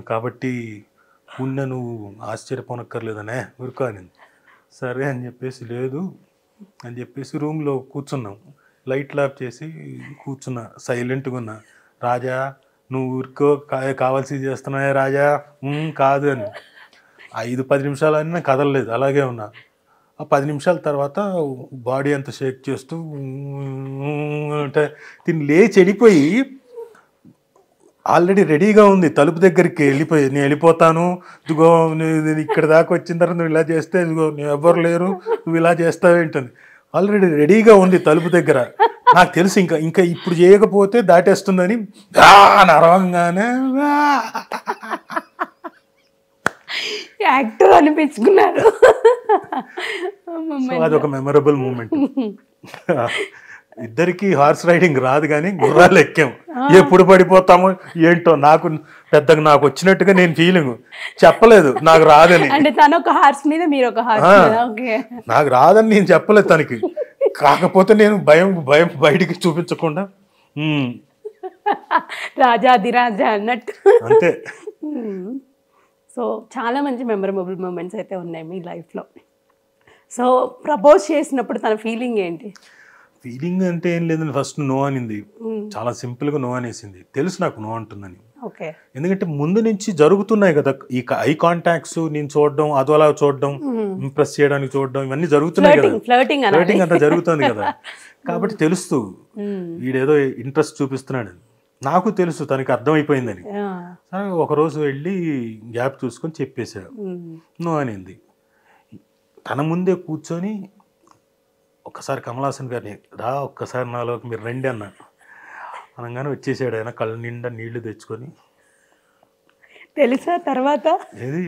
కాబట్టి పుణ్య నువ్వు ఆశ్చర్యపోనక్కర్లేదనే ఊరుకో అని. సరే అని చెప్పేసి లేదు అని చెప్పేసి రూమ్లో కూర్చున్నాం, లైట్లు ఆఫ్ చేసి కూర్చున్నా, సైలెంట్గా ఉన్నా. రాజా నువ్వు ఊరికో కావాల్సింది చేస్తున్నాయా రాజా? కాదు అని 5-10 నిమిషాలు అయినా కదలలేదు, అలాగే ఉన్నా. ఆ 10 నిమిషాల తర్వాత బాడీ అంతా షేక్ చేస్తూ అంటే తిని లేచి వెళ్ళిపోయి, ఆల్రెడీ రెడీగా ఉంది తలుపు దగ్గరికి వెళ్ళిపోయి, నేను వెళ్ళిపోతాను, ఇదిగో ఇక్కడ దాకా వచ్చిన తర్వాత నువ్వు ఇలా చేస్తే, ఇదిగో ఎవరు లేరు నువ్వు ఇలా చేస్తావేంటని ఆల్రెడీ రెడీగా ఉంది తలుపు దగ్గర. నాకు తెలుసు ఇంకా ఇప్పుడు చేయకపోతే దాటేస్తుందని నరవంగానే యాక్టర్ అనిపించుకున్నారు. అదొక మెమరబుల్ మూమెంట్. ఇద్దరికి హార్స్ రైడింగ్ రాదు కానీ గుర్రాలు ఎక్కాం. ఎప్పుడు పడిపోతామో ఏంటో నాకు పెద్దగా నాకు వచ్చినట్టుగా నేను ఫీలింగ్ చెప్పలేదు, నాకు రాదని. నాకు రాదని నేను చెప్పలేదు తనకి, కాకపోతే నేను భయం బయటికి చూపించకుండా రాజాదిరాజా అన్నట్టు అంతే. సో చాలా మంచి మెమరబుల్ మూమెంట్స్ అయితే ఉన్నాయి మీ లైఫ్లో. సో ప్రపోజ్ చేసినప్పుడు తన ఫీలింగ్ ఏంటి? ఫీలింగ్ అంటే ఏం లేదండి, ఫస్ట్ నో అనింది, చాలా సింపుల్గా నో అనేసింది. తెలుసు నాకు నో అంటుందని, ఎందుకంటే ముందు నుంచి జరుగుతున్నాయి కదా ఈ ఐ కాంటాక్ట్స్, నేను చూడడం, అదోలా చూడడం, ఇంప్రెస్ చేయడానికి చూడడం, ఇవన్నీ జరుగుతున్నాయి కదా, ఫ్లర్టింగ్ అంతా జరుగుతుంది కదా. కాబట్టి తెలుస్తూ వీడేదో ఇంట్రెస్ట్ చూపిస్తున్నాడు, నాకు తెలుసు తనకి అర్థమైపోయిందని. సరే ఒకరోజు వెళ్ళి గ్యాప్ చూసుకొని చెప్పేశాడు, నో అనింది. తన ముందే కూర్చొని ఒక్కసారి కమల్ హాసన్ గారిని రా ఒక్కసారి నాలోకి మీరు రండి అన్నా, అనగానే వచ్చేసాడు ఆయన, కళ్ళ నిండా నీళ్లు తెచ్చుకొని. తెలుసా తర్వాత ఏది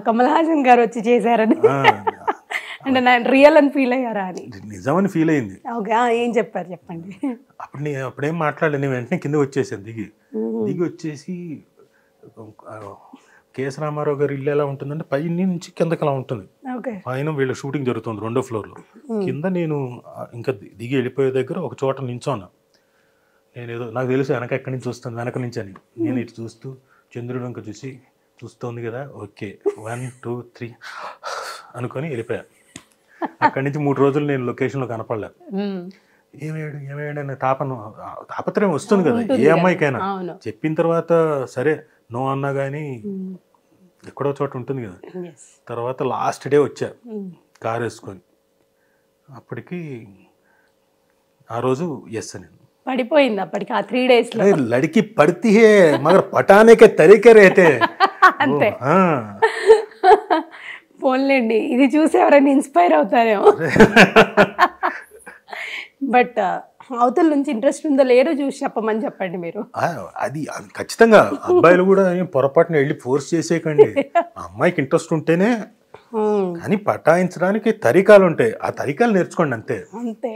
కమల్ హాసన్ గారు వచ్చి చేశారని? అంటే నేను రియల్ అని ఫీల్ అయ్యారా అని? నిజమని ఫీల్ అయింది. ఏం చెప్పారు చెప్పండి. అప్పుడేం మాట్లాడలేదు, నేను వెంటనే కింద వచ్చేసాను, దిగి వచ్చేసి కేఎస్ రామారావు గారి ఇల్లు ఎలా ఉంటుందంటే పై నుంచి కిందకి అలా ఉంటుంది. పైన వీళ్ళ షూటింగ్ జరుగుతుంది 2వ ఫ్లోర్లో, కింద నేను ఇంకా దిగి వెళ్ళిపోయే దగ్గర ఒక చోట నించోన్నా. నేను ఏదో నాకు తెలుసు వెనక ఎక్కడి నుంచి వస్తుంది, వెనక నుంచి అని. నేను ఇటు చూస్తూ చంద్రుడు వంక చూస్తుంది కదా, ఓకే 1 2 3 అనుకొని వెళ్ళిపోయా. అక్కడి నుంచి 3 రోజులు నేను లొకేషన్లో కనపడలే. ఏమేడు అనే తాపత్రయం వస్తుంది కదా ఏ అమ్మాయికైనా. చెప్పిన తర్వాత సరే నో అన్నా కానీ ఎక్కడో చోట ఉంటుంది కదా. తర్వాత లాస్ట్ డే వచ్చా కారు వేసుకొని, అప్పటికి ఆ రోజు ఎస్ అని. పడిపోయింది అప్పటికి ఆ 3 days లో. अरे लड़की पढ़ती है मगर पटाने के तरीके रहते हैं అంతే. हाँ పోన్లేండి ఇది చూసి ఎవరైనా ఇన్స్పైర్ అవుతారేమో. బట్ అవతల నుంచి ఇంట్రెస్ట్ ఉందో లేదో చూసి చెప్పమని చెప్పండి మీరు. అది ఖచ్చితంగా అబ్బాయిలు కూడా ఏం పొరపాటున వెళ్ళి ఫోర్స్ చేసేయకండి. ఆ అమ్మాయికి ఇంట్రెస్ట్ ఉంటేనే, కానీ పటాయించడానికి తరీకాలు ఉంటాయి, ఆ తరీకాలు నేర్చుకోండి అంతే. అంతే.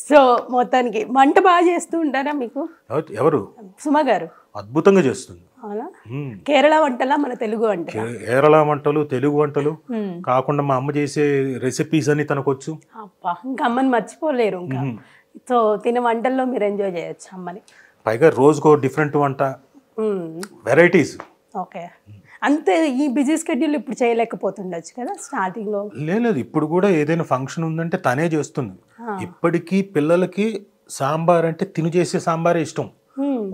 సో మొత్తానికి వంట బాగా చేస్తూ ఉంటారా మీకు? ఎవరు? సుమ గారు అద్భుతంగా చేస్తుంది. అవునా? కేరళ వంటలా మన తెలుగు వంట? కేరళ వంటలు, తెలుగు వంటలు కాకుండా మా అమ్మ చేసే రెసిపీస్ అని తనకొచ్చు. అబ్బా, ఇంకా అమ్మని మర్చిపోలేరు ఇంకా. సో తిన వంటల్లో మీరు ఎంజాయ్ చేయొచ్చు అమ్మని. పైగా రోజుకో డిఫరెంట్ వంట, వెరైటీస్. ఓకే. అంతే ఈ బిజీ స్కెడ్యూల్ ఇప్పుడు చేయలేకపోతుండొచ్చు కదా స్టార్టింగ్ లో? లేదు, ఇప్పుడు కూడా ఏదైనా ఫంక్షన్ ఉందంటే తనే చేస్తుంది. ఇప్పటికీ పిల్లలకి సాంబార్ అంటే తిను చేసే సాంబారే ఇష్టం,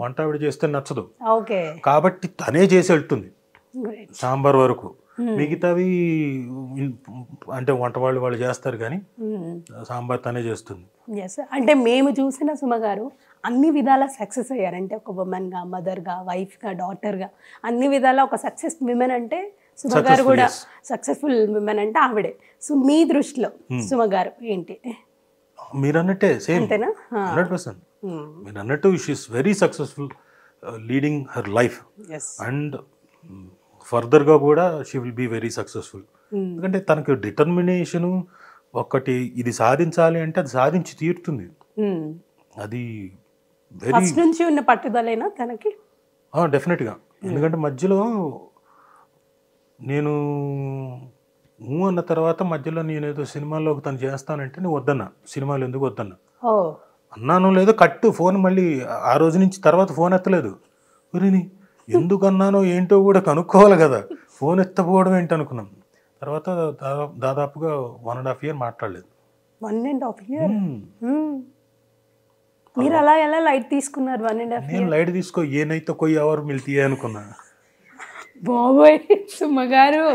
వంట ఆవిడ చేస్తే నచ్చదు. ఓకే. కాబట్టి తనే చేసి వెళ్తుంది సాంబార్ వరకు. మిగతావి అంటే వంట వాళ్ళు చేస్తారు, కానీ సాంబార్ తనే చేస్తుంది. ఎస్. అంటే మేము చూసిన సుమ గారు అన్ని విధాలా సక్సెస్ అయ్యారంటే, ఒక ఉమెన్గా, మదర్గా, వైఫ్గా, డాటర్గా అన్ని విధాలా ఒక సక్సెస్ విమెన్ అంటే సుమ గారు కూడా సక్సెస్ఫుల్ విమెన్ అంటే ఆవిడే. సో మీ దృష్టిలో సుమ గారు ఏంటి? మీరు అన్నట్టే సేమ్, అంతేనా? 100%. మీరు అన్నట్టు she is very successful leading her life, and ఫర్దర్గా కూడా she will be very successful. ఎందుకంటే తనకు డిటర్మినేషను ఒకటి, ఇది సాధించాలి అంటే అది సాధించి తీరుతుంది. అది ఫస్ట్ నుంచి ఉన్న పట్టుదలేనా తనకి? డెఫినెట్గా. ఎందుకంటే మధ్యలో నేను అన్న తర్వాత మధ్యలో నేనేదో సినిమాలో తను చేస్తానంటే నువ్వు వద్దన్నా, సినిమాలు ఎందుకు వద్దన్నా అన్నాను. లేదో కట్టు ఫోన్, మళ్ళీ ఆ రోజు నుంచి తర్వాత ఫోన్ ఎత్తలేదు. ఒరేని ఎందుకు అన్నానో ఏంటో కూడా కనుక్కోవాలి కదా, ఫోన్ ఎత్తపోవడం ఏంటి అనుకున్నాం. తర్వాత దాదాపుగా 1.5 year మాట్లాడలేదు. 1.5 year? మీరు అలా ఎలా లైట్ తీసుకున్నారు? 1.5 year నేను లైట్ తీసుకో, ఏనైతే కొయ్యి ఎవరు మిల్తీయే అనుకున్నా. బాబోయ్ సుమ్మగారు.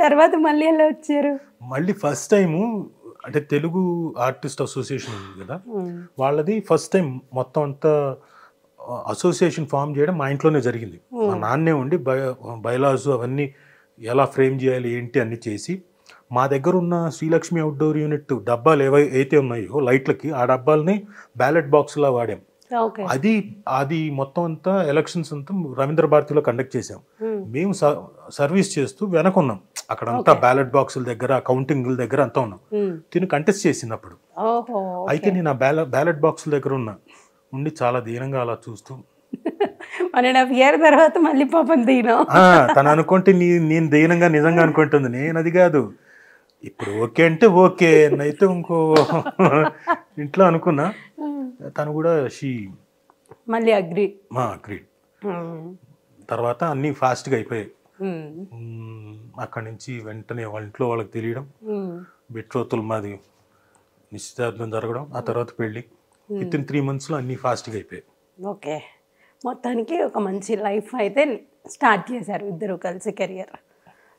తర్వాత మళ్ళీ ఎలా వచ్చారు? మళ్ళీ ఫస్ట్ టైము అంటే తెలుగు ఆర్టిస్ట్ అసోసియేషన్ ఉంది కదా, వాళ్ళది ఫస్ట్ టైం మొత్తం అంతా అసోసియేషన్ ఫామ్ చేయడం మా ఇంట్లోనే జరిగింది. మా నాన్నే ఉండి బైలాస్ అవన్నీ ఎలా ఫ్రేమ్ చేయాలి ఏంటి అన్ని చేసి, మా దగ్గర ఉన్న శ్రీలక్ష్మి అవుట్డోర్ యూనిట్ డబ్బాలు ఏవైతే ఉన్నాయో లైట్లకి, ఆ డబ్బాలని బ్యాలెట్ బాక్స్లా వాడాం. అది మొత్తం అంతా ఎలక్షన్స్ అంతా రవీంద్ర భారతిలో కండక్ట్ చేసాం. మేము సర్వీస్ చేస్తూ వెనకున్నాం, అక్కడంతా బ్యాలెట్ బాక్సుల దగ్గర, కౌంటింగ్ల దగ్గర అంతా ఉన్నాం. తిను కంటెస్ట్ చేసింది అప్పుడు. అయితే నేను ఆ బ్యాలెట్ బాక్సుల దగ్గర ఉండి చాలా దీనంగా అలా చూస్తూ 1.5 year తర్వాత మళ్ళీ పాపం దీనం. తను అనుకుంటే నేను దీనంగా నిజంగా అనుకుంటుంది, నేను అది కాదు. ఇప్పుడు ఓకే అంటే ఓకే, అయితే ఇంకో ఇంట్లో అనుకున్నా. తను కూడా మళ్ళీ అగ్రీ. తర్వాత అన్నీ ఫాస్ట్గా అయిపోయాయి. అక్కడి నుంచి వెంటనే వాళ్ళ ఇంట్లో వాళ్ళకి తెలియడం, బెట్రోతులు మాది నిశ్చితార్థం జరగడం, ఆ తర్వాత పెళ్ళి. విత్ ఇన్ 3 monthsలో అన్నీ ఫాస్ట్గా అయిపోయాయి. ఓకే. మొత్తానికి ఒక మంచి లైఫ్ అయితే స్టార్ట్ చేశారు ఇద్దరు కలిసి కెరియర్.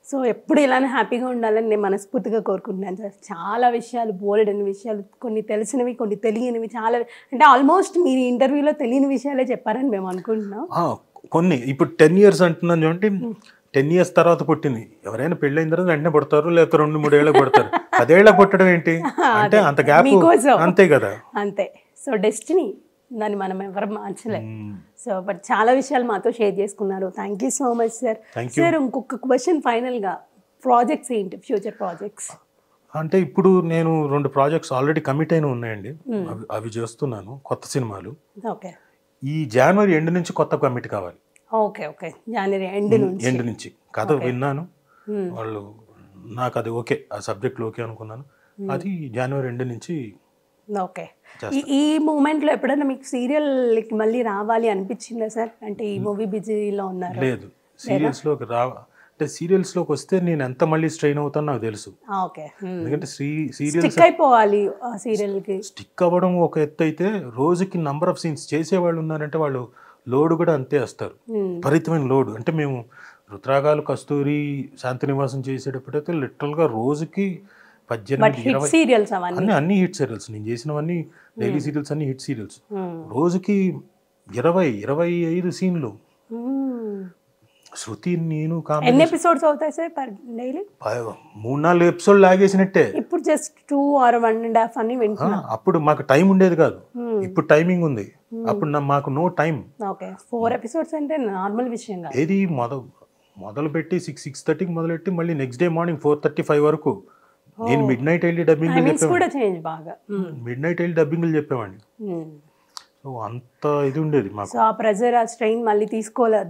సో ఎప్పుడు ఇలానే హ్యాపీగా ఉండాలని నేను మనస్ఫూర్తిగా కోరుకుంటున్నాను సార్. చాలా విషయాలు, బోల్డ్ అనే విషయాలు, కొన్ని తెలిసినవి, కొన్ని తెలియనివి, చాలా అంటే ఆల్మోస్ట్ మీరు ఇంటర్వ్యూలో తెలియని విషయాలే చెప్పారని మేము అనుకుంటున్నాం. కొన్ని ఇప్పుడు 10 years అంటున్నాను చూడండి, 10 years తర్వాత పుట్టింది. ఎవరైనా పెళ్ళైన తర్వాత వెంటనే పుడతారు, లేకపోతే 2-3 ఏళ్ళకి పుడతారు. 10 ఏళ్ళకి పుట్టడం ఏంటి అంటే అంత గ్యాప్, అంతే కదా. అంతే. సో డెస్టినీ, దాన్ని మనం ఎవరు మార్చలేం. సో బట్ చాలా విషయాలు మాతో షేర్ చేసుకున్నారు. Thank you so much sir. Sir ఇంకొక క్వశ్చన్ ఫైనల్గా, ప్రాజెక్ట్స్ ఏంటి, ఫ్యూచర్ ప్రాజెక్ట్స్? అంటే ఇప్పుడు నేను 2 ప్రాజెక్ట్స్ ఆల్రెడీ కమిట్ అయిన ఉన్నాయండి, అవి చేస్తున్నాను, కొత్త సినిమాలు. ఓకే. ఈ జనవరి ఎండ్ నుంచి కొత్త కమిట్ కావాలి. ఓకే. జనవరి ఎండ్ నుంచి కథ విన్నాను, వాళ్ళు నాకు అది ఓకే, ఆ సబ్జెక్ట్ ఓకే అనుకున్నాను. అది జనవరి ఎండ్ నుంచి. ఓకే. ఈ మూమెంట్లో ఎప్పుడైనా మీకు సీరియల్కి మళ్ళీ రావాలి అనిపించిందా సార్? అంటే ఈ మూవీ బిజీలో ఉన్నారు. లేదు, సీరియల్స్లోకి అంటే సీరియల్స్లోకి వస్తే నేను ఎంత మళ్ళీ స్ట్రెయిన్ అవుతానో నాకు తెలుసు. ఓకే. ఎందుకంటే సీరియల్స్ అయిపోవాలి, సీరియల్కి స్టిక్ అవ్వడం ఒక ఎత్తు అయితే, రోజుకి నంబర్ ఆఫ్ సీన్స్ చేసేవాళ్ళు ఉన్నారంటే వాళ్ళు లోడ్ కూడా అంతే వేస్తారు, విపరీతమైన లోడ్. అంటే మేము రుద్రాగాలు, కస్తూరి, శాంతినివాసం చేసేటప్పుడైతే లిటరల్గా రోజుకి బట్ 18 హిట్ 20 సీరియల్స్ అవన్నీ. అన్ని హిట్ సీరియల్స్ నేను చేసినవన్నీ డైలీ సీరియల్స్ అన్ని హిట్ సీరియల్స్. రోజుకి 20-25 సీన్లు. శృతి నేను ఎన్ని ఎపిసోడ్స్ అవుతాయి సార్ పర్ డైలీ? 3-4 ఎపిసోడ్ లాగేసినట్టే. ఇప్పుడు జస్ట్ 2 or 1.5 అని వింటున్నా. అప్పుడు మాకు టైం ఉండేది కాదు, ఇప్పుడు టైమింగ్ ఉంది. అప్పుడు మాకు నో టైం. ఓకే, 4 ఎపిసోడ్స్ అంటే నార్మల్ విషయం కాదు. ఏది మొదలు పెట్టి 6:30కి మొదలెట్టి మళ్ళీ నెక్స్ట్ డే మార్నింగ్ 4:35 వరకు నేను మిడ్ నైట్ వెళ్ళి టైమింగ్స్ కూడా చేంజ్ బాగా. మిడ్ నైట్ వెళ్ళి డబ్బింగ్లు చెప్పేవాడిని. సో అంత ఇది ఉండేది మాకు. సో ఆ ప్రెజర్, ఆ స్ట్రెయిన్ మళ్ళీ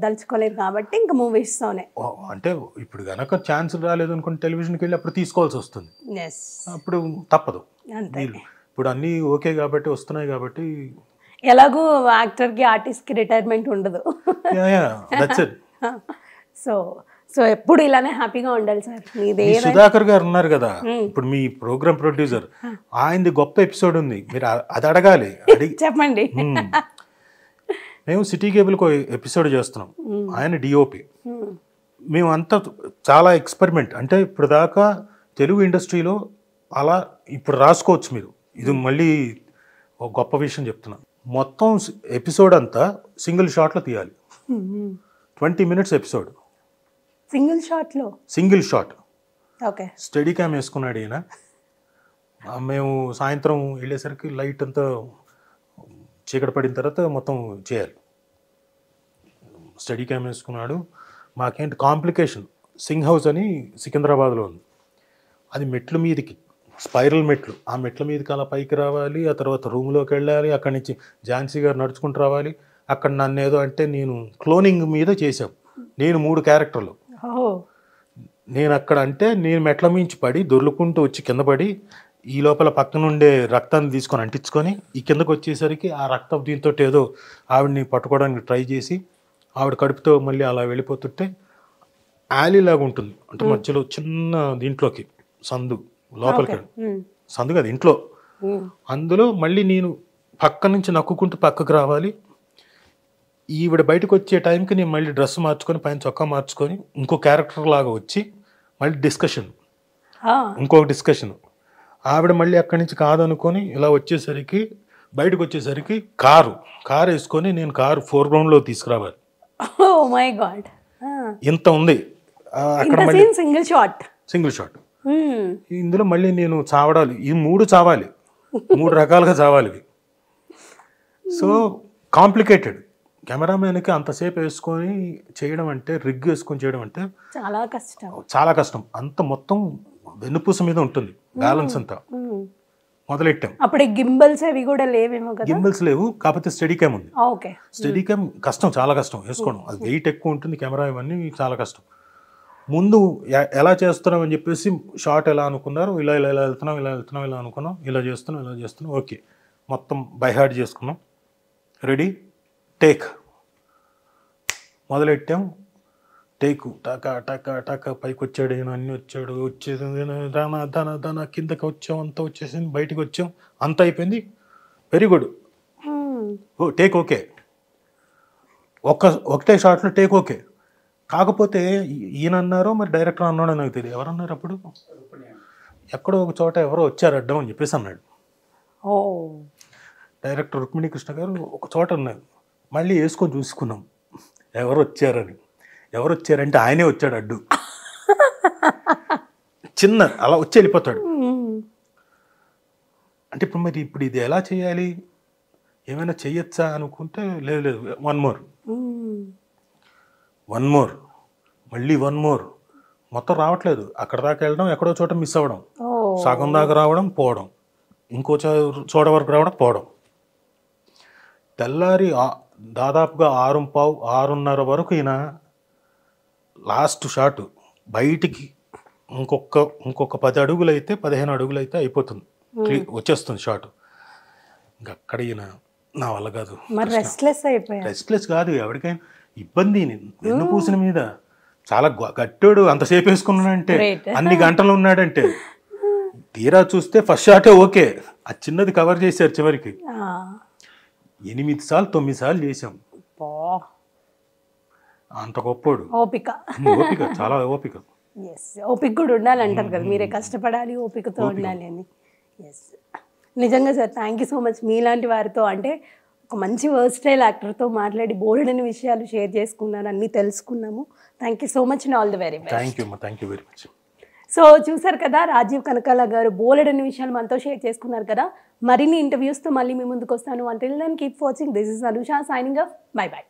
దలుచుకోలేదు కాబట్టి ఇంకా మూవీస్తోనే. అంటే ఇప్పుడు గనక ఛాన్స్ రాలేదు అనుకుని టెలివిజన్కి వెళ్ళి అప్పుడు తీసుకోవాల్సి వస్తుంది. అప్పుడు తప్పదు. ఇప్పుడు అన్నీ ఓకే కాబట్టి వస్తున్నాయి కాబట్టి ఎలాగూ యాక్టర్కి ఆర్టిస్ట్కి రిటైర్మెంట్ ఉండదు. సో ఎప్పుడు ఇలానే హ్యాపీగా ఉండాలి సార్. సుధాకర్ గారు ఉన్నారు కదా ఇప్పుడు మీ ప్రోగ్రామ్ ప్రొడ్యూసర్, ఆయనది గొప్ప ఎపిసోడ్ ఉంది, మీరు అది అడగాలి. చెప్పండి. మేము సిటీ కేబుల్కి ఎపిసోడ్ చేస్తున్నాం, ఆయన డిఓపి. మేము అంతా చాలా ఎక్స్పెరిమెంట్. అంటే ఇప్పుడు దాకా తెలుగు ఇండస్ట్రీలో అలా ఇప్పుడు రాసుకోవచ్చు మీరు. ఇది మళ్ళీ ఒక గొప్ప విషయం చెప్తున్నా. మొత్తం ఎపిసోడ్ అంతా సింగిల్ షాట్లో తీయాలి. 20 minutes episode, single shot. Okay, study cam వేసుకున్నాడు ఈయన. మేము సాయంత్రం వెళ్ళేసరికి లైట్ అంతా చీకటి పడిన తర్వాత మొత్తం చేయాలి. స్టడీ క్యామ్ వేసుకున్నాడు. మాకేంటి కాంప్లికేషన్, సింగ్ హౌస్ అని సికింద్రాబాద్లో ఉంది. అది మెట్ల మీదకి, స్పైరల్ మెట్లు. ఆ మెట్ల మీదకి అలా పైకి రావాలి, ఆ తర్వాత రూమ్లోకి వెళ్ళాలి. అక్కడి నుంచి ఝాన్సీ గారు నడుచుకుంటూ రావాలి. అక్కడ నన్ను ఏదో అంటే నేను క్లోనింగ్ మీద చేశాం. నేను 3 క్యారెక్టర్లు. నేను అక్కడ అంటే నేను మెట్ల మించి పడి దొర్లుకుంటూ వచ్చి కింద పడి ఈ లోపల పక్కనుండే రక్తాన్ని తీసుకొని అంటించుకొని ఈ కిందకు వచ్చేసరికి ఆ రక్తం దీంతో ఏదో ఆవిడని పట్టుకోవడానికి ట్రై చేసి ఆవిడ కడుపుతో మళ్ళీ అలా వెళ్ళిపోతుంటే యాలీలాగా ఉంటుంది. అంటే మధ్యలో చిన్న దీంట్లోకి సందు, లోపలికి సందు కదా ఇంట్లో, అందులో మళ్ళీ నేను పక్క నుంచి నక్కుకుంటూ పక్కకు రావాలి. ఈవిడ బయటకు వచ్చే టైంకి నేను మళ్ళీ డ్రెస్ మార్చుకొని పైన చొక్కా మార్చుకొని ఇంకో క్యారెక్టర్ లాగా వచ్చి మళ్ళీ డిస్కషన్, ఇంకొక డిస్కషన్. ఆవిడ మళ్ళీ అక్కడి నుంచి కాదనుకొని ఇలా వచ్చేసరికి బయటకు వచ్చేసరికి కారు వేసుకొని నేను కారు ఫోర్గ్రౌండ్లో తీసుకురావాలి. ఇంత ఉంది అక్కడ. మళ్ళీ సింగిల్ షాట్. ఇందులో మళ్ళీ నేను చావడాలి. ఈ 3 చావాలి, 3 రకాలుగా చావాలి. So complicated. కెమెరామెన్కి అంతసేపు వేసుకొని చేయడం అంటే, రిగ్ వేసుకొని చేయడం అంటే చాలా కష్టం. అంత మొత్తం వెన్నుపూస మీద ఉంటుంది బ్యాలెన్స్ అంతా. మొదలెట్టాం. అప్పుడు గింబల్స్ అవి కూడా లేవేమో కదా? గింబల్స్ లేవు, కాకపోతే స్టడీ క్యామ్ ఉంది. స్టడీ క్యామ్ కష్టం, చాలా కష్టం వేసుకోవడం. అది వెయిట్ ఎక్కువ ఉంటుంది, కెమెరా ఇవన్నీ చాలా కష్టం. ముందు ఎలా చేస్తున్నాం అని చెప్పేసి షార్ట్ ఎలా అనుకున్నారు, ఇలా వెళ్తున్నాం, ఇలా అనుకున్నాం, ఇలా చేస్తున్నాం. ఓకే, మొత్తం బై హార్ట్ చేసుకున్నాం. Ready, take. మొదలెట్టాం. టేకు టకా టకా టకా పైకి వచ్చాడు, అన్నీ వచ్చేది దాన కిందకి వచ్చాం, అంతా వచ్చేసింది, బయటికి వచ్చాం, అంతా అయిపోయింది. Very good, take okay. ఒకటే షాట్లో టేక్ ఓకే. కాకపోతే ఈయన అన్నారో మరి డైరెక్టర్ అన్నాడో నాకు తెలియదు. ఎవరన్నారు అప్పుడు? ఎక్కడో ఒక చోట ఎవరో వచ్చారు అడ్డం అని చెప్పేసి అన్నాడు డైరెక్టర్ రుక్మిణీ కృష్ణ గారు. ఒక చోట అన్నారు. మళ్ళీ వేసుకొని చూసుకున్నాం ఎవరు వచ్చారంటే ఆయనే వచ్చాడు అడ్డు. చిన్న అలా వచ్చి వెళ్ళిపోతాడు. అంటే ఇప్పుడు ఇది ఎలా చేయాలి, ఏమైనా చెయ్యొచ్చా అనుకుంటే లేదు, వన్ మోర్, మళ్ళీ వన్ మోర్. మొత్తం రావట్లేదు. అక్కడ దాకా వెళ్ళడం, ఎక్కడో చోట మిస్ అవ్వడం, సగం దాకా రావడం, పోవడం, ఇంకో చోట వరకు రావడం, పోవడం. తెల్లారి దాదాపుగా 6:15-6:30 వరకు ఈయన లాస్ట్ షాట్ బయటికి ఇంకొక 10 అడుగులు అయితే 15 అడుగులు అయితే అయిపోతుంది, వచ్చేస్తుంది షాట్. ఇంకక్కడ ఈయన నా వల్ల కాదు, రెస్ట్లెస్ కాదు, ఎవరికైనా ఇబ్బంది. వెన్నుపూసిన మీద చాలా గట్టాడు, అంతసేపు వేసుకున్నాడంటే, అన్ని గంటలు ఉన్నాడంటే. తీరా చూస్తే ఫస్ట్ షాటే ఓకే, ఆ చిన్నది కవర్ చేశారు చివరికి. 8-9 సార్లు చేసాం. అంత గొప్పోడు. ఓపిక, చాలా ఓపిక. ఎస్, ఓపిక కూడా ఉండాలంటారు కదా, మీరే కష్టపడాలి, ఓపికతో ఉండాలి అని. ఎస్, నిజంగా sir thank you so much. మీలాంటి వారితో అంటే ఒక మంచి వర్స్టైల్ యాక్టర్తో మాట్లాడి బోల్డని విషయాలు షేర్ చేసుకున్నాను, అన్నీ తెలుసుకున్నాము. Thank you so much and all the very best. Thank you very much. So చూసారు కదా, రాజీవ్ కనకాల గారు బోలెడని విషయాలు మనతో షేర్ చేసుకున్నారు కదా. మరిన్ని ఇంటర్వ్యూస్తో మళ్ళీ మీ ముందుకు వస్తాను. Until then keep watching. This is Anusha signing off. Bye by.